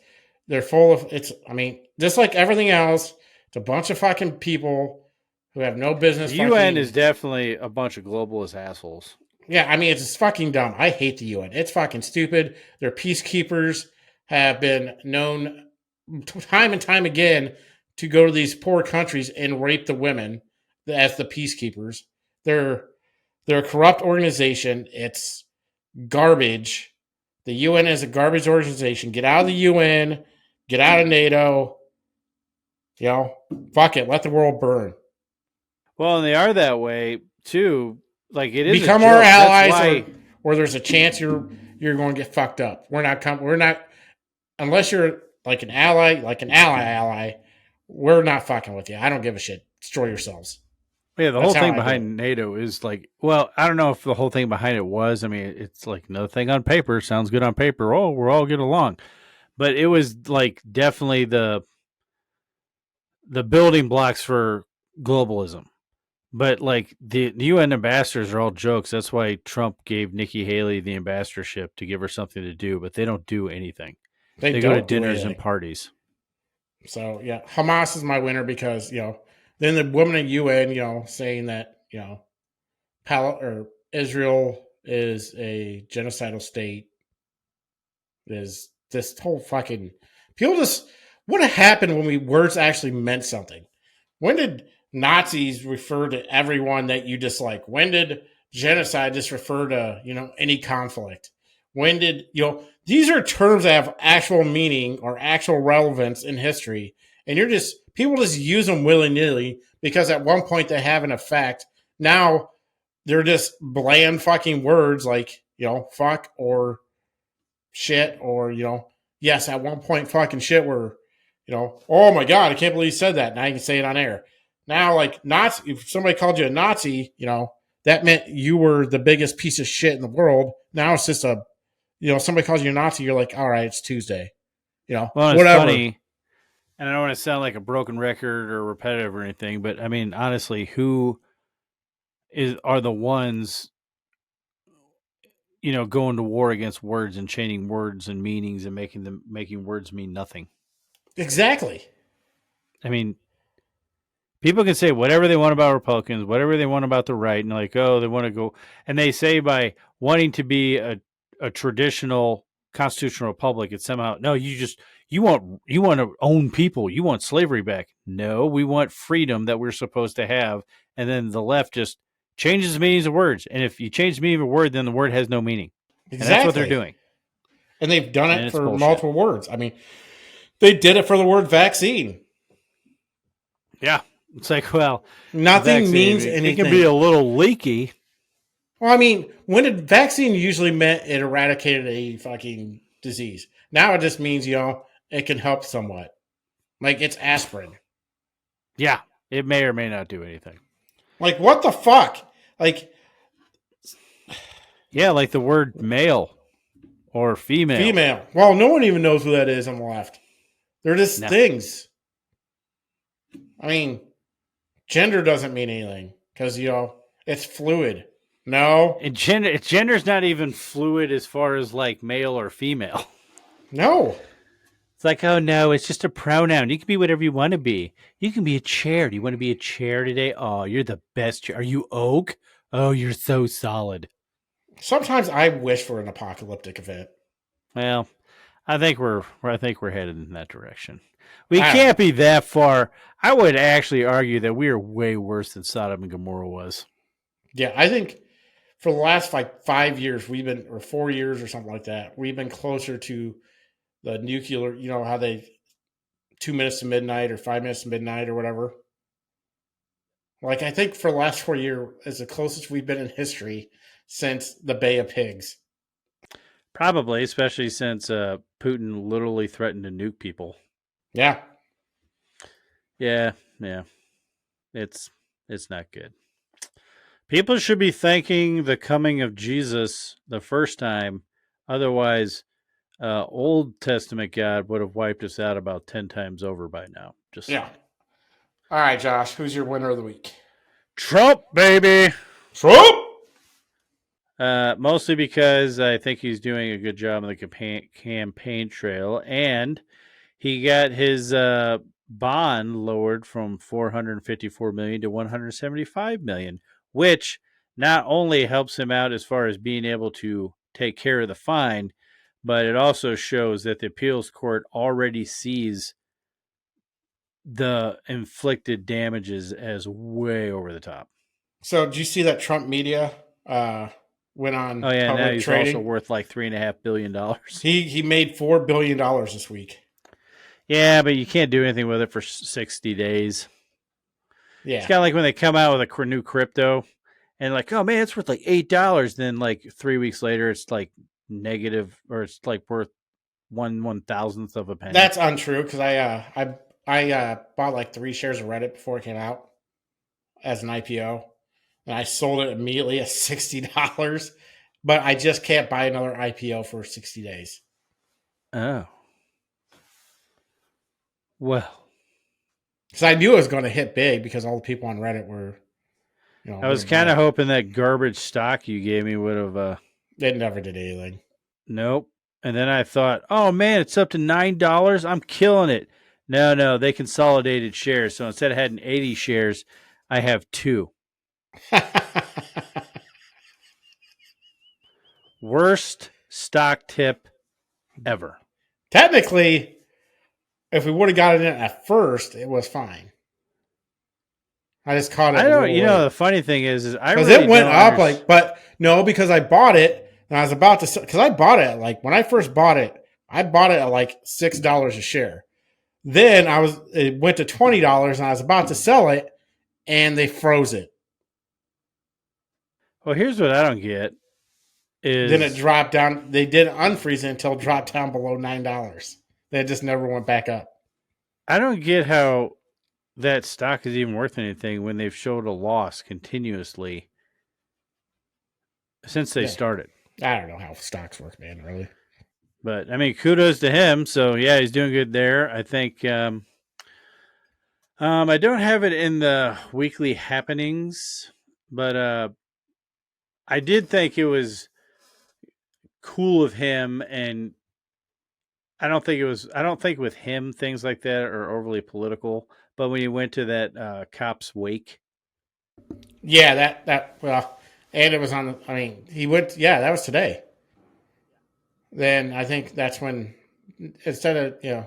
they're full of just like everything else, it's a bunch of fucking people who have no business. The UN is definitely a bunch of globalist assholes. Yeah, I mean, it's just fucking dumb. I hate the UN. It's fucking stupid. Their peacekeepers have been known time and time again to go to these poor countries and rape the women as the peacekeepers. They're they're a corrupt organization. It's garbage. The UN is a garbage organization. Get out of the UN. Get out of NATO. You know, fuck it. Let the world burn. Well, and they are that way too. Like it is a Become our joke. That's allies, why. or there's a chance you're going to get fucked up. We're not unless you're like an ally, ally. We're not fucking with you. I don't give a shit. Destroy yourselves. Yeah, the That's whole how thing I do it. behind NATO is like, well, I don't know if the whole thing behind it was. I mean, it's like another thing on paper. Sounds good on paper. Oh, we're all getting along. But it was like definitely the building blocks for globalism. But like the UN ambassadors are all jokes. That's why Trump gave Nikki Haley the ambassadorship to give her something to do, but they don't do anything. They They go to don't do dinners and anything. parties. So yeah, Hamas is my winner because then the woman in UN saying that or Israel is a genocidal state is this whole fucking people just what happened when we words actually meant something. When did Nazis refer to everyone that you dislike? When did genocide just refer to any conflict? When did these are terms that have actual meaning or actual relevance in history, and people just use them willy nilly because at one point they have an effect. Now they're just bland fucking words like fuck or shit or yes, at one point fucking shit were oh my god, I can't believe you said that. Now you can say it on air. Now like Nazi, if somebody called you a Nazi, that meant you were the biggest piece of shit in the world. Now it's just somebody calls you a Nazi, you're like, all right, it's Tuesday, Well, it's whatever. funny, and I don't want to sound like a broken record or repetitive or anything, but I mean, honestly, who are the ones going to war against words and changing words and meanings and making words mean nothing? Exactly. I mean, people can say whatever they want about Republicans, whatever they want about the right, and like, oh, they want to go, and they say by wanting to be a traditional constitutional republic, it's somehow no, you want to own people, you want slavery back. No, we want freedom that we're supposed to have, and then the left just changes the meanings of words, and if you change the meaning of a word, then the word has no meaning, and that's what they're Exactly. doing, And they've done and it it's for bullshit. multiple words. I mean, they did it for the word vaccine. Yeah, it's like, well, the Nothing vaccine, means it can be anything. a little leaky. Well, I mean, when a vaccine usually meant it eradicated a fucking disease. Now it just means, it can help somewhat. Like it's aspirin. Yeah, it may or may not do anything. Like what the fuck? Like Yeah, like the word male or female. female. Well, no one even knows who that is on the left. They're just No. things. I mean, gender doesn't mean anything because, it's fluid. No, And gender's not even fluid as far as like male or female. no. It's like, oh no, it's just a pronoun. You can be whatever you want to be. You can be a chair. Do you want to be a chair today? Oh, you're the best chair. Are you oak? Oh, you're so solid. Sometimes I wish for an apocalyptic event. Well, I think we're headed in that direction. We I don't can't know. be that far. I would actually argue that we are way worse than Sodom and Gomorrah was. Yeah, I think for the last like 5 years, or 4 years or something like that, we've been closer to the nuclear, how they 2 minutes to midnight or 5 minutes to midnight or whatever. Like I think for the last 4 years is the closest we've been in history since the Bay of Pigs. Probably, especially since Putin literally threatened to nuke people. Yeah. Yeah, yeah, it's it's not good. People should be thanking the coming of Jesus the first time. Otherwise, Old Testament God would have wiped us out about 10 times over by now. Just Yeah. saying. All right, Josh, who's your winner of the week? Trump, baby. Trump. Mostly because I think he's doing a good job on the campaign trail, and he got his bond lowered from 454 million to 175 million, which not only helps him out as far as being able to take care of the fine, but it also shows that the appeals court already sees the inflicted damages as way over the top. So did you see that Trump media went Oh on yeah, now public he's also trading? worth like $3.5 billion. He made $4 billion this week. Yeah, but you can't do anything with it for 60 days. It's Yeah, kind of like when they come out with a new crypto and like, oh man, it's worth like $8. Then like 3 weeks later, it's like negative, or it's like worth one thousandth of a penny. that's untrue because I bought like 3 shares of Reddit before it came out as an IPO, and I sold it immediately at $60. But I just can't buy another IPO for 60 days. Oh well, Because I knew it was going to hit big because all the people on Reddit were, I we were was kind buying. of hoping that garbage stock you gave me would have. It never did anything. Nope. And then I thought, oh man, it's up to $9. I'm killing it. No, they consolidated shares. So instead of having 80 shares, I have two. Worst stock tip ever. Technically, if we would have got it in at first, it was fine. I just caught it I a don't. little You know, late the funny thing is I because really it went don't up understand. but no, because I bought it and I was about to because I bought it like when I first bought it, I bought it at like $6 a share. Then it went to $20 and I was about to sell it and they froze it. Well, here's what I don't get Then it is dropped down. They didn't unfreeze it until it dropped down below $9. Then it just never went back up. I don't get how that stock is even worth anything when they've showed a loss continuously since they Yeah, started. I don't know how stocks work, man. Really. But I mean, kudos to him. So yeah, he's doing good there. I think I don't have it in the weekly happenings, but I did think it was cool of him, and I don't think it was. I don't think with him things like that are overly political. But when he went to that cop's wake, Yeah, that well, and it was on. I mean, he went. Yeah, that was today. Then I think that's when instead of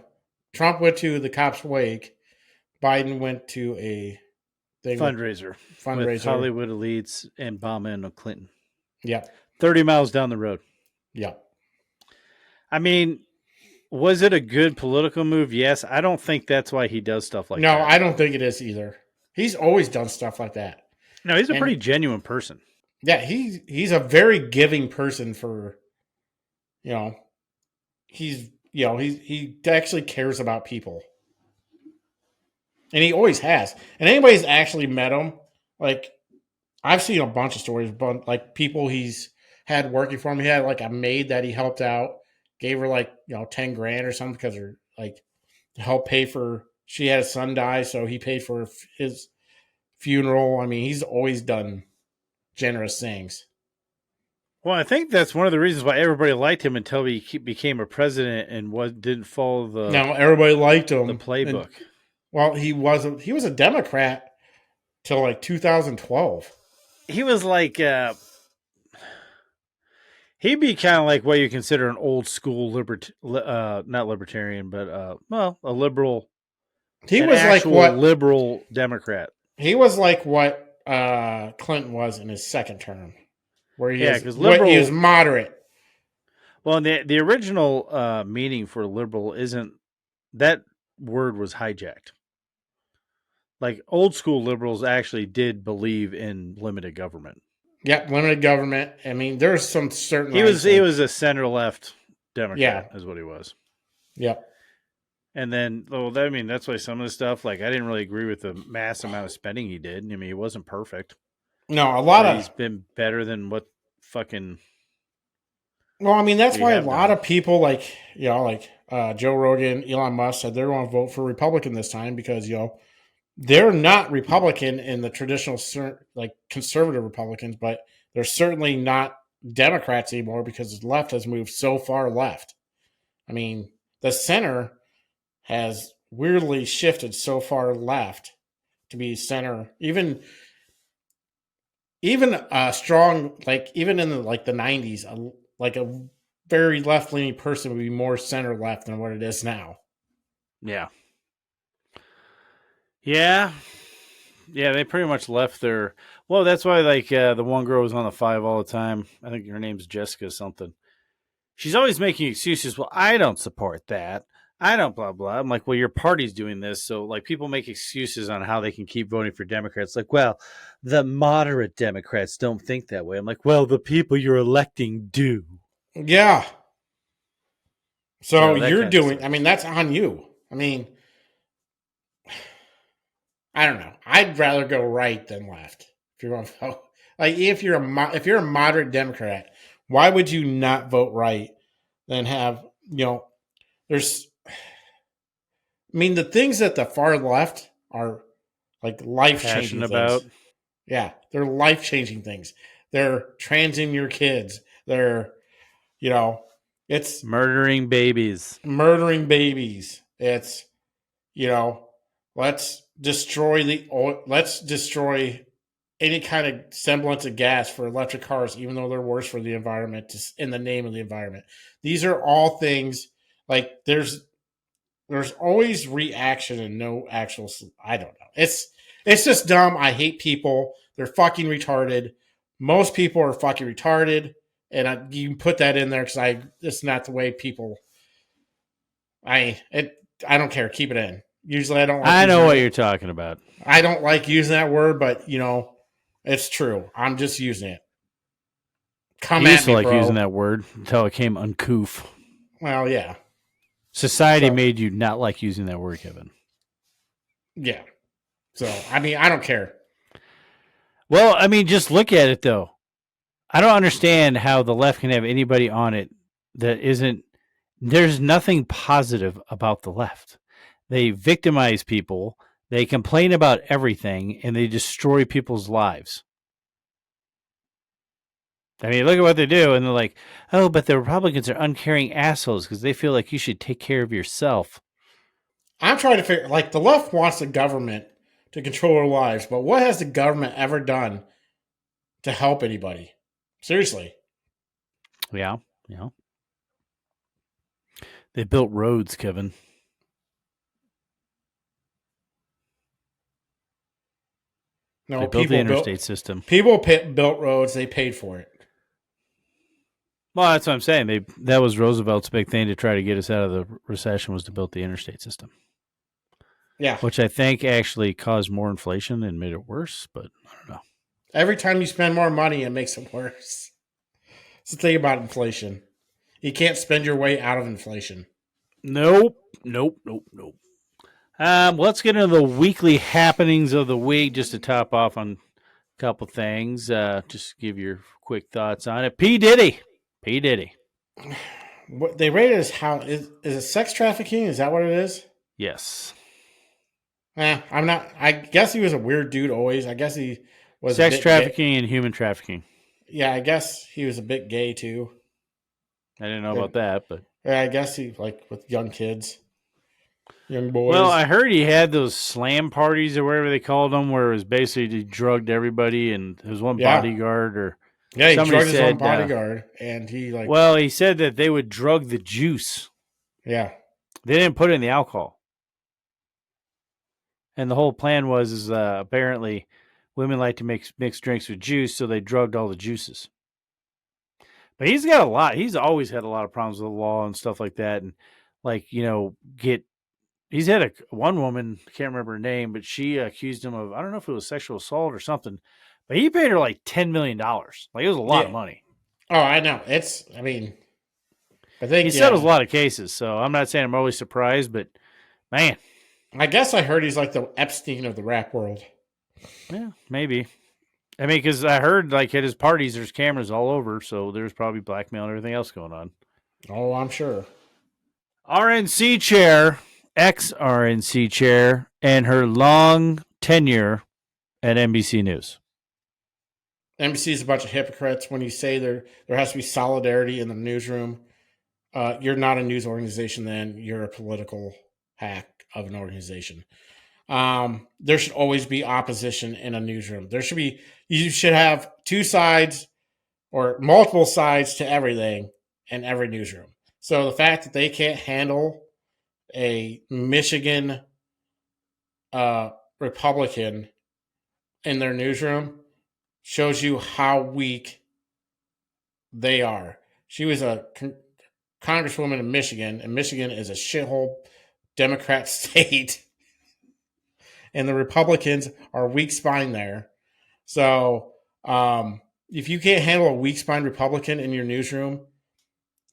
Trump went to the cops' wake, Biden went to a thing with fundraiser with fundraiser. Hollywood elites and Obama and Clinton, Yep, 30 miles down the road. yep. I mean, was it a good political move? Yes. I don't think that's why he does stuff like No, that. I don't think it is either. He's always done stuff like that, No, he's a and pretty genuine person. yeah, he's a very giving person for you know he actually cares about people, and he always has. And anybody's actually met him, like I've seen a bunch of stories, but like people he's had working for him. He had like a maid that he helped out, gave her like 10 grand or something because her like to help pay for. She had a son die, so he paid for his funeral. I mean, he's always done generous things. Well, I think that's one of the reasons why everybody liked him until he became a president and didn't follow Now everybody liked the him, and playbook. well, he was a Democrat till like 2012. He was like he'd be kind of like what you consider an old school not libertarian, but well, a liberal, He an was like actual what liberal Democrat. he was like what Clinton was in his second term, where Yeah, because he was liberal. moderate. Well, the original meaning for liberal isn't that word was hijacked. Like old school liberals actually did believe in limited government. Yep, limited government. I mean, there's some certain He was rights he like was a center left yeah, Democrat, is what he was. yep. And then, well, I mean, that's why some of the stuff, like, I didn't really agree with the mass amount of spending he did. I mean, he wasn't perfect, No, a lot but of he's been better than what fucking well, I mean, that's we why a have lot done. of people like Joe Rogan, Elon Musk said they're going to vote for Republican this time because they're not Republican in the traditional like conservative Republicans, but they're certainly not Democrats anymore because the left has moved so far left. I mean, the center has weirdly shifted so far left to be center. Even even strong, like even in the 90s, like a very left leaning person would be more center left than what it is now. Yeah. Yeah. Yeah, they pretty much left their. Well, that's why, like, the one girl was on the 5 all the time. I think her name's Jessica something. She's always making excuses. Well, I don't support that. I don't blah blah. I'm like, well, your party's doing this, so like people make excuses on how they can keep voting for Democrats. Like, well, the moderate Democrats don't think that way. I'm like, well, the people you're electing do. Yeah. So That you're kind of doing. stuff. I mean, that's on you. I mean, I don't know. I'd rather go right than left. If you want to vote, like if you're a moderate Democrat, why would you not vote right? Then have there's. I mean, the things that the far left are like life changing Passionate about things. Yeah, they're life changing things. They're transing your kids. They're you know, it's murdering babies. murdering babies. It's you know, let's destroy any kind of semblance of gas for electric cars, even though they're worse for the environment. In the name of the environment, these are all things like there's always reaction and no actual. I don't know. It's just dumb. I hate people. They're fucking retarded. Most people are fucking retarded, and you can put that in there because it's not the way people. I don't care. Keep it in. Usually, I don't like I using know what that. you're talking about. I don't like using that word, but it's true. I'm just using it. Come You used at to me, like using bro. that word until it came uncouth. Well, yeah. Society So made you not like using that word, Kevin. yeah. So I mean, I don't care. Well, I mean, just look at it though. I don't understand how the left can have anybody on it that isn't. There's nothing positive about the left. They victimize people, they complain about everything, and they destroy people's lives. I mean, look at what they do, and they're like, oh, but the Republicans are uncaring assholes because they feel like you should take care of yourself. I'm trying to figure like the left wants the government to control our lives, but what has the government ever done to help anybody? Seriously. Yeah, yeah. They built roads, Kevin. No, They built the interstate system. built roads, they paid for it. Well, that's what I'm saying. That was Roosevelt's big thing to try to get us out of the recession was to build the interstate system, Yeah. which I think actually caused more inflation and made it worse. But I don't know. Every time you spend more money, it makes it worse. It's the thing about inflation. You can't spend your way out of inflation. Nope, nope, nope, nope. Let's get into the weekly happenings of the week just to top off on a couple things. Just give your quick thoughts on it. P-Diddy. P-Diddy. What they rated as how is it sex trafficking? Is that what it is? Yes. I'm not. I guess he was a weird dude always. I guess he was a Sex bit gay. trafficking and human trafficking. Yeah, I guess he was a bit gay too. I didn't know And about that, but. yeah, I guess he like with young kids, young Well, boys. I heard he had those slam parties or whatever they called them, where it was basically he drugged everybody, and there was one Yeah, bodyguard or yeah. He somebody drugged his own said. bodyguard, and he like Well, he said that they would drug the juice. yeah, They didn't put it in the alcohol, and the whole plan was is apparently women like to mix drinks with juice, so they drugged all the juices. But he's got a lot. He's always had a lot of problems with the law and stuff like that, and like get. He's had one woman, I can't remember her name, but she accused him of, I don't know if it was sexual assault or something, but he paid her like $10 million. Like it was a lot yeah. of money. Oh, I know. I mean, I He think settles a yeah. lot of cases, so I'm not saying I'm always surprised, but man, I guess I heard he's like the Epstein of the rap world. yeah, maybe. I mean, because I heard like at his parties, there's cameras all over, so there's probably blackmail and everything else going on. Oh, I'm sure. RNC chair, ex RNC chair, and her long tenure at NBC News. NBC is a bunch of hypocrites. When you say there has to be solidarity in the newsroom, you're not a news organization. Then you're a political hack of an organization. there should always be opposition in a newsroom. You should have two sides or multiple sides to everything in every newsroom. So the fact that they can't handle a Michigan Republican in their newsroom shows you how weak they are. She was a congresswoman in Michigan, and Michigan is a shithole Democrat state. And the Republicans are weak spine there. So if you can't handle a weak spine Republican in your newsroom,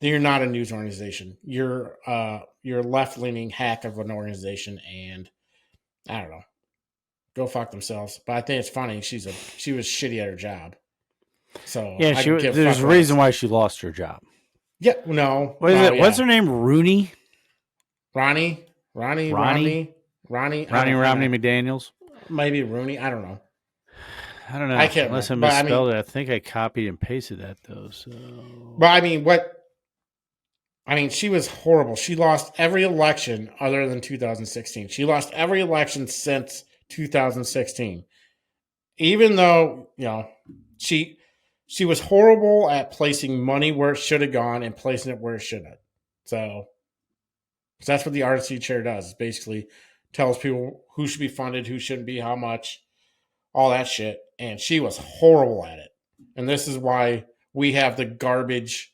then you're not a news organization. You're a left leaning hack of an organization, and I don't know. Go fuck themselves. But I think it's funny. She was shitty at her job. So Yeah, there's a reason why she lost her job. Yeah, no. What is it? Yeah. What's her name? Ronnie McDaniels. Maybe Rooney. I don't know. I don't know. I can't. Unless I misspelled it. I think I copied and pasted that though. So. But I mean, she was horrible. She lost every election other than 2016. She lost every election since 2016. Even though, she was horrible at placing money where it should have gone and placing it where it shouldn't. So that's what the RNC chair does. It basically tells people who should be funded, who shouldn't be, how much, all that shit. And she was horrible at it. And this is why we have the garbage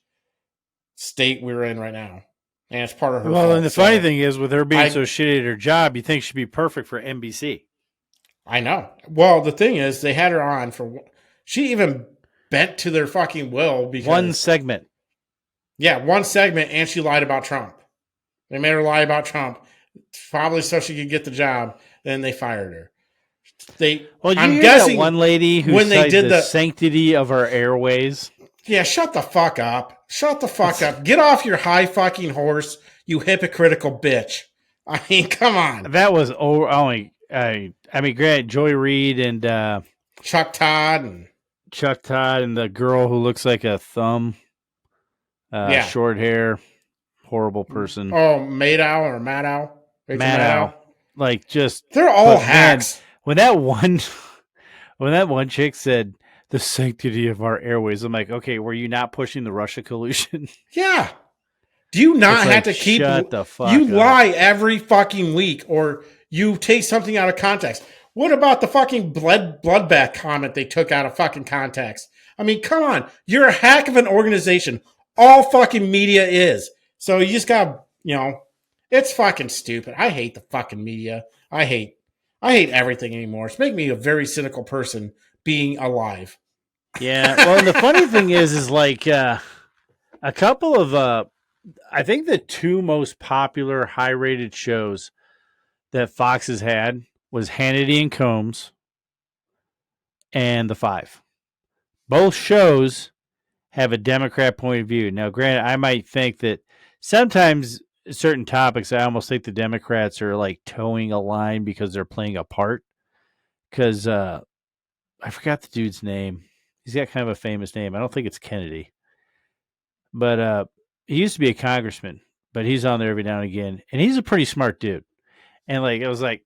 state we're in right now. And it's part of her fault. Well, and the funny thing is, with her being so shitty at her job, you think she'd be perfect for NBC. I know. Well, the thing is, they had her on she even bent to their fucking will because one segment. Yeah, one segment, and she lied about Trump. They made her lie about Trump, probably so she could get the job. Then they fired her. I'm guessing that one lady who when they did the sanctity of our airways. Yeah, shut the fuck up. Shut the fuck up. Get off your high fucking horse, you hypocritical bitch. I mean, come on. That was only. I mean, Grant, Joy Reid and Chuck Todd and the girl who looks like a thumb. Short hair, horrible person. Oh, Maddow. Like just they're all hacks. Man, when that one chick said the sanctity of our airways, I'm like, okay, were you not pushing the Russia collusion? Yeah. Do you not have to keep shut the fuck you up. Lie every fucking week, or you take something out of context? What about the fucking bloodbath comment they took out of fucking context? I mean, come on. You're a hack of an organization. All fucking media is. So you just got, it's fucking stupid. I hate the fucking media. I hate everything anymore. It's making me a very cynical person being alive. Yeah. Well, and the funny thing is like a couple of, I think the two most popular high-rated shows that Fox has had was Hannity and Combs and The Five. Both shows have a Democrat point of view. Now, granted, I might think that sometimes certain topics, I almost think the Democrats are like towing a line because they're playing a part. Because I forgot the dude's name. He's got kind of a famous name. I don't think it's Kennedy. But he used to be a congressman, but he's on there every now and again. And he's a pretty smart dude. And like, I was like,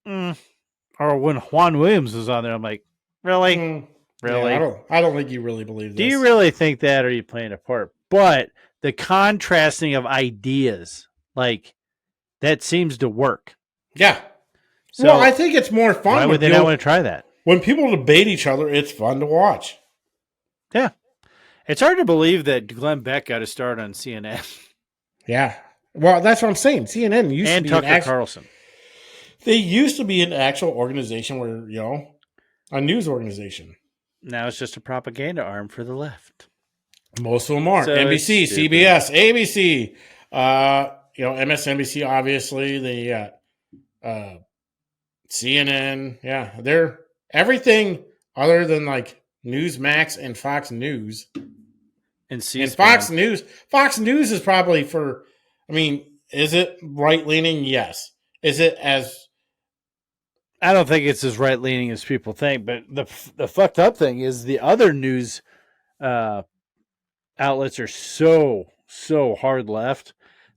or when Juan Williams was on there, I'm like, really? Really? Yeah, I don't think you really believe this. Do you really think that, or are you playing a part? But the contrasting of ideas, like, that seems to work. Yeah. So, well, I think it's more fun. Why would they not want to try that? When people debate each other, it's fun to watch. Yeah. It's hard to believe that Glenn Beck got a start on CNN. Yeah. Well, that's what I'm saying. CNN used to be Tucker Carlson. They used to be an actual organization where, a news organization. Now it's just a propaganda arm for the left. Most of them are. So NBC, CBS, ABC, MSNBC, obviously, the CNN. Yeah, they're everything other than like Newsmax and Fox News. And Fox News is probably is it right-leaning? Yes. Is it as... I don't think it's as right-leaning as people think, but the fucked up thing is the other news outlets are so hard left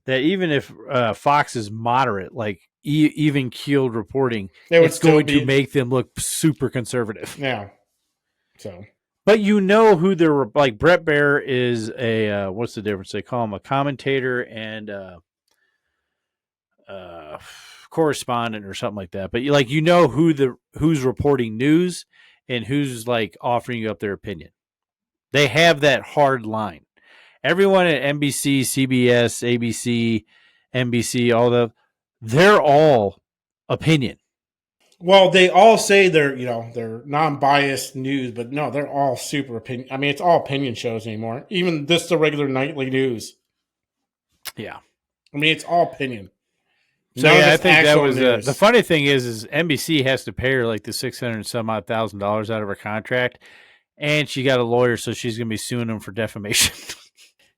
that even if Fox is moderate, like even keeled reporting, They would it's still going to be, make them look super conservative. yeah. So But you know who they're like. Brett Baer is a what's the difference? They call him a commentator and uh, correspondent or something like that. But you know who's reporting news and who's like offering you up their opinion. They have that hard line. Everyone at NBC, CBS, ABC, NBC, they're all opinion. well, they all say they're non-biased news, but no, they're all super opinion. I mean, it's all opinion shows anymore. Even this, the regular nightly news. Yeah. I mean, it's all opinion. So None of yeah, I it's think that actual was the news. funny thing is NBC has to pay her like the $600,000 out of her contract, and she got a lawyer, so she's gonna be suing them for defamation,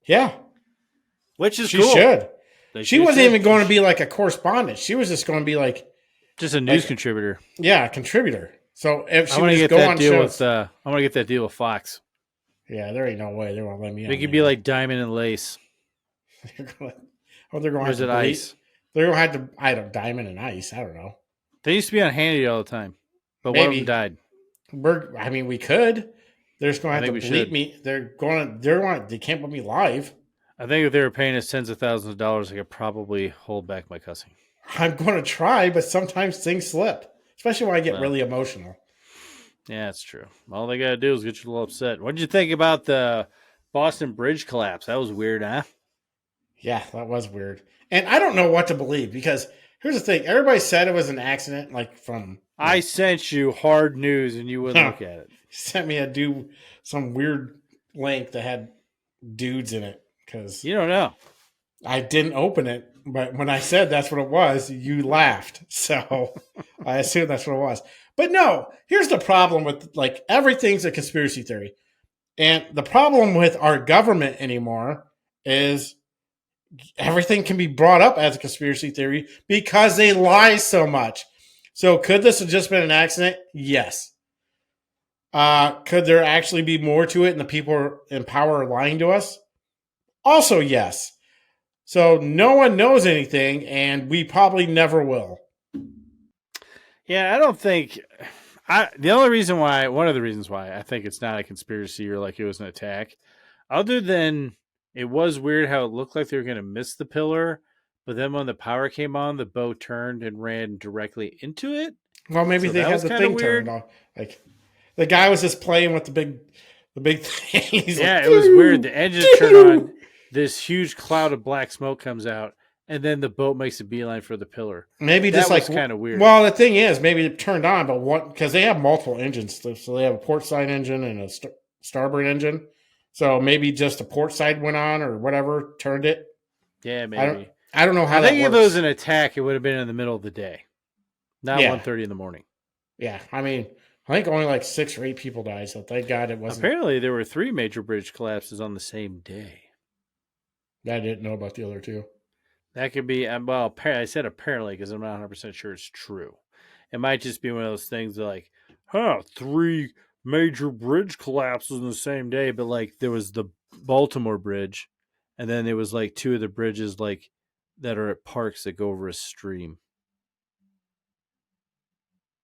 Yeah, which is she cool. should. She wasn't even going to be like a correspondent. She was just going to be just a news like contributor. yeah, a contributor. So if I she want would to just get go that on deal with shows, I want to get that deal with Fox. yeah, there ain't no way they won't let me We on could be there. like Diamond and Lace, They're going to or have is to it bleed. Ice? They're going to have to. I don't diamond and ice. I don't know. They used to be on Handy all the time, but one of them Maybe died. I mean, we could. They're just going I to think have we to bleep should. me. They're going to. They're going. They can't put me live. I think if they were paying us tens of thousands of dollars, I could probably hold back my cussing. I'm going to try, but sometimes things slip, especially when I get Well, really emotional. yeah, that's true. All they gotta do is get you a little upset. What did you think about the Boston Bridge collapse? That was weird, huh? Yeah, that was weird. And I don't know what to believe because here's the thing: everybody said it was an accident, like from I sent you hard news and you wouldn't look at it. sent me some weird link that had dudes in it because You don't know. I didn't open it. But when I said that's what it was, you laughed. So I assume that's what it was. But no, here's the problem with like everything's a conspiracy theory. And the problem with our government anymore is everything can be brought up as a conspiracy theory because they lie so much. So could this have just been an accident? Yes. Could there actually be more to it and the people in power are lying to us? Also, yes. So no one knows anything, and we probably never will. Yeah, I don't think. The only reason why, one of the reasons why I think it's not a conspiracy or like it was an attack, other than it was weird how it looked like they were going to miss the pillar, but then when the power came on, the boat turned and ran directly into it. Well, maybe So they that had was the kind of thing turned weird. off. Like the guy was just playing with the big thing. He's like, Yeah, it was weird. The engines turn on, this huge cloud of black smoke comes out, and then the boat makes a beeline for the pillar. maybe just That like, was kind of weird. well, the thing is, maybe it turned on, but what? Because they have multiple engines, so they have a port side engine and a starboard engine. So maybe just the port side went on or whatever turned it. Yeah, I don't. maybe. I don't know I how that think if it was works. an attack, it would have been in the middle of the day, not Yeah, 1:30 in the morning. yeah. I mean, I think only like 6 or 8 people died, so thank God it wasn't. Apparently, there were 3 major bridge collapses on the same day. I didn't know about the other two. That could be, well, I said apparently because I'm not 100% sure it's true. It might just be one of those things like, 3 major bridge collapses in the same day, but like there was the Baltimore Bridge, and then there was like 2 of the bridges like that are at parks that go over a stream.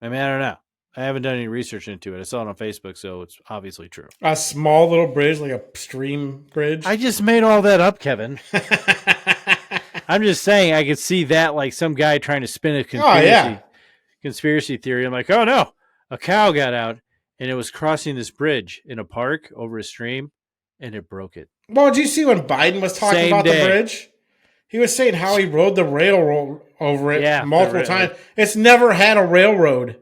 I mean, I don't know. I haven't done any research into it. I saw it on Facebook, so it's obviously true. A small little bridge, like a stream bridge. I just made all that up, Kevin. I'm just saying I could see that like some guy trying to spin a Oh yeah. conspiracy theory. I'm like, oh no, a cow got out and it was crossing this bridge in a park over a stream and it broke it. Well, did you see when Biden was talking Same about the day. bridge? He was saying how he rode the railroad over it Yeah, multiple times. It's never had a railroad.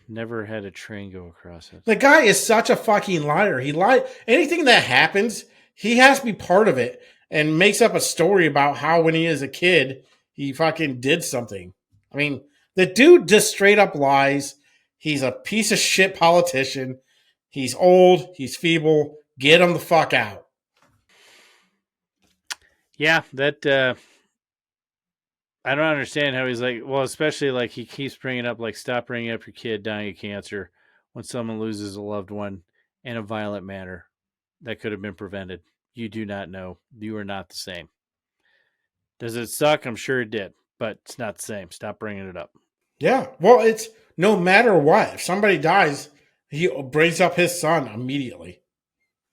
never had a train go across it. The guy is such a fucking liar. He lied. Anything that happens, he has to be part of it and makes up a story about how when he is a kid, he fucking did something. I mean, the dude just straight up lies. He's a piece of shit politician. He's old. He's feeble. Get him the fuck out. Yeah, that I don't understand how he's like. Well, especially like he keeps bringing up like stop bringing up your kid dying of cancer when someone loses a loved one in a violent manner that could have been prevented. You do not know. You are not the same. Does it suck? I'm sure it did, but it's not the same. Stop bringing it up. Yeah. Well, it's no matter what. If somebody dies, he brings up his son immediately.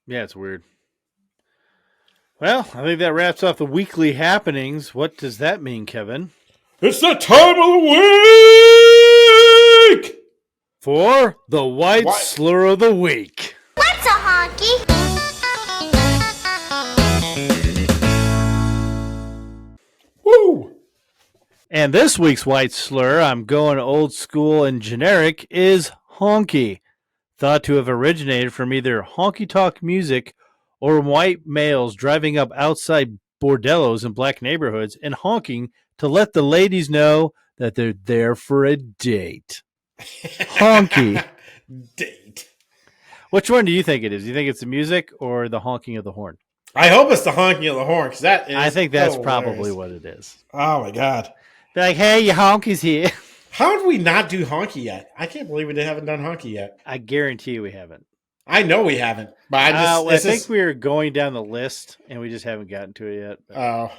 Yeah, it's weird. Well, I think that wraps up the weekly happenings. What does that mean, Kevin? It's the time of the week For the White Slur of the Week. What's a honky? Woo! And this week's white slur, I'm going old school and generic, is honky. Thought to have originated from either honky tonk music or white males driving up outside bordellos in black neighborhoods and honking to let the ladies know that they're there for a date. Honky. Date. Which one do you think it is? Do you think it's the music or the honking of the horn? I hope it's the honking of the horn, because that is I think that's hilarious. probably what it is. Oh my god. They're like, hey, your honky's here. How did we not do honky yet? I can't believe we haven't done honky yet. I guarantee you we haven't. I know we haven't, but I think we were going down the list and we just haven't gotten to it yet. Oh,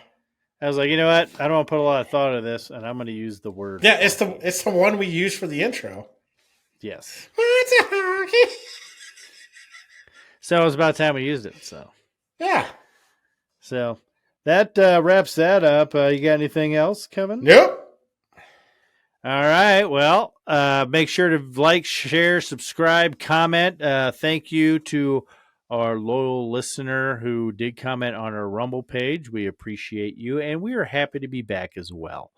I was like, you know what? I don't want to put a lot of thought into this, and I'm going to use the word. yeah, it's the one we use for the intro. Yes. What's a honky? So it was about time we used it. Yeah. So that wraps that up. You got anything else, Kevin? Nope. All right. Well, make sure to like, share, subscribe, comment. Thank you to our loyal listener who did comment on our Rumble page. We appreciate you, and we are happy to be back as well.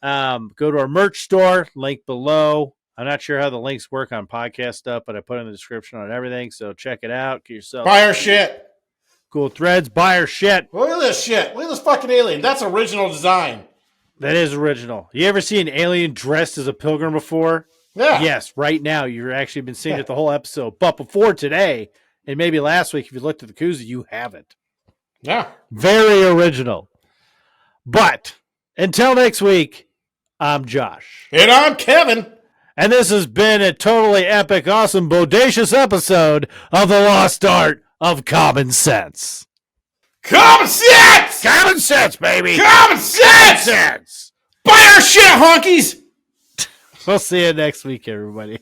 Go to our merch store, link below. I'm not sure how the links work on podcast stuff, but I put in the description on everything, so check it out. Get yourself Buy our shit. cool threads. Buy our shit. Look at this shit. Look at this fucking alien. That's original design. That is original. You ever see an alien dressed as a pilgrim before? Yeah. Yes, right now. You've actually been seeing it the whole episode. But before today, and maybe last week, if you looked at the koozie, you haven't. Yeah. Very original. But until next week, I'm Josh. And I'm Kevin. And this has been a totally epic, awesome, bodacious episode of The Lost Art of Common Sense. Common sense! Common sense, baby! Common sense! Sense! Buy our shit, honkies! We'll see you next week, everybody.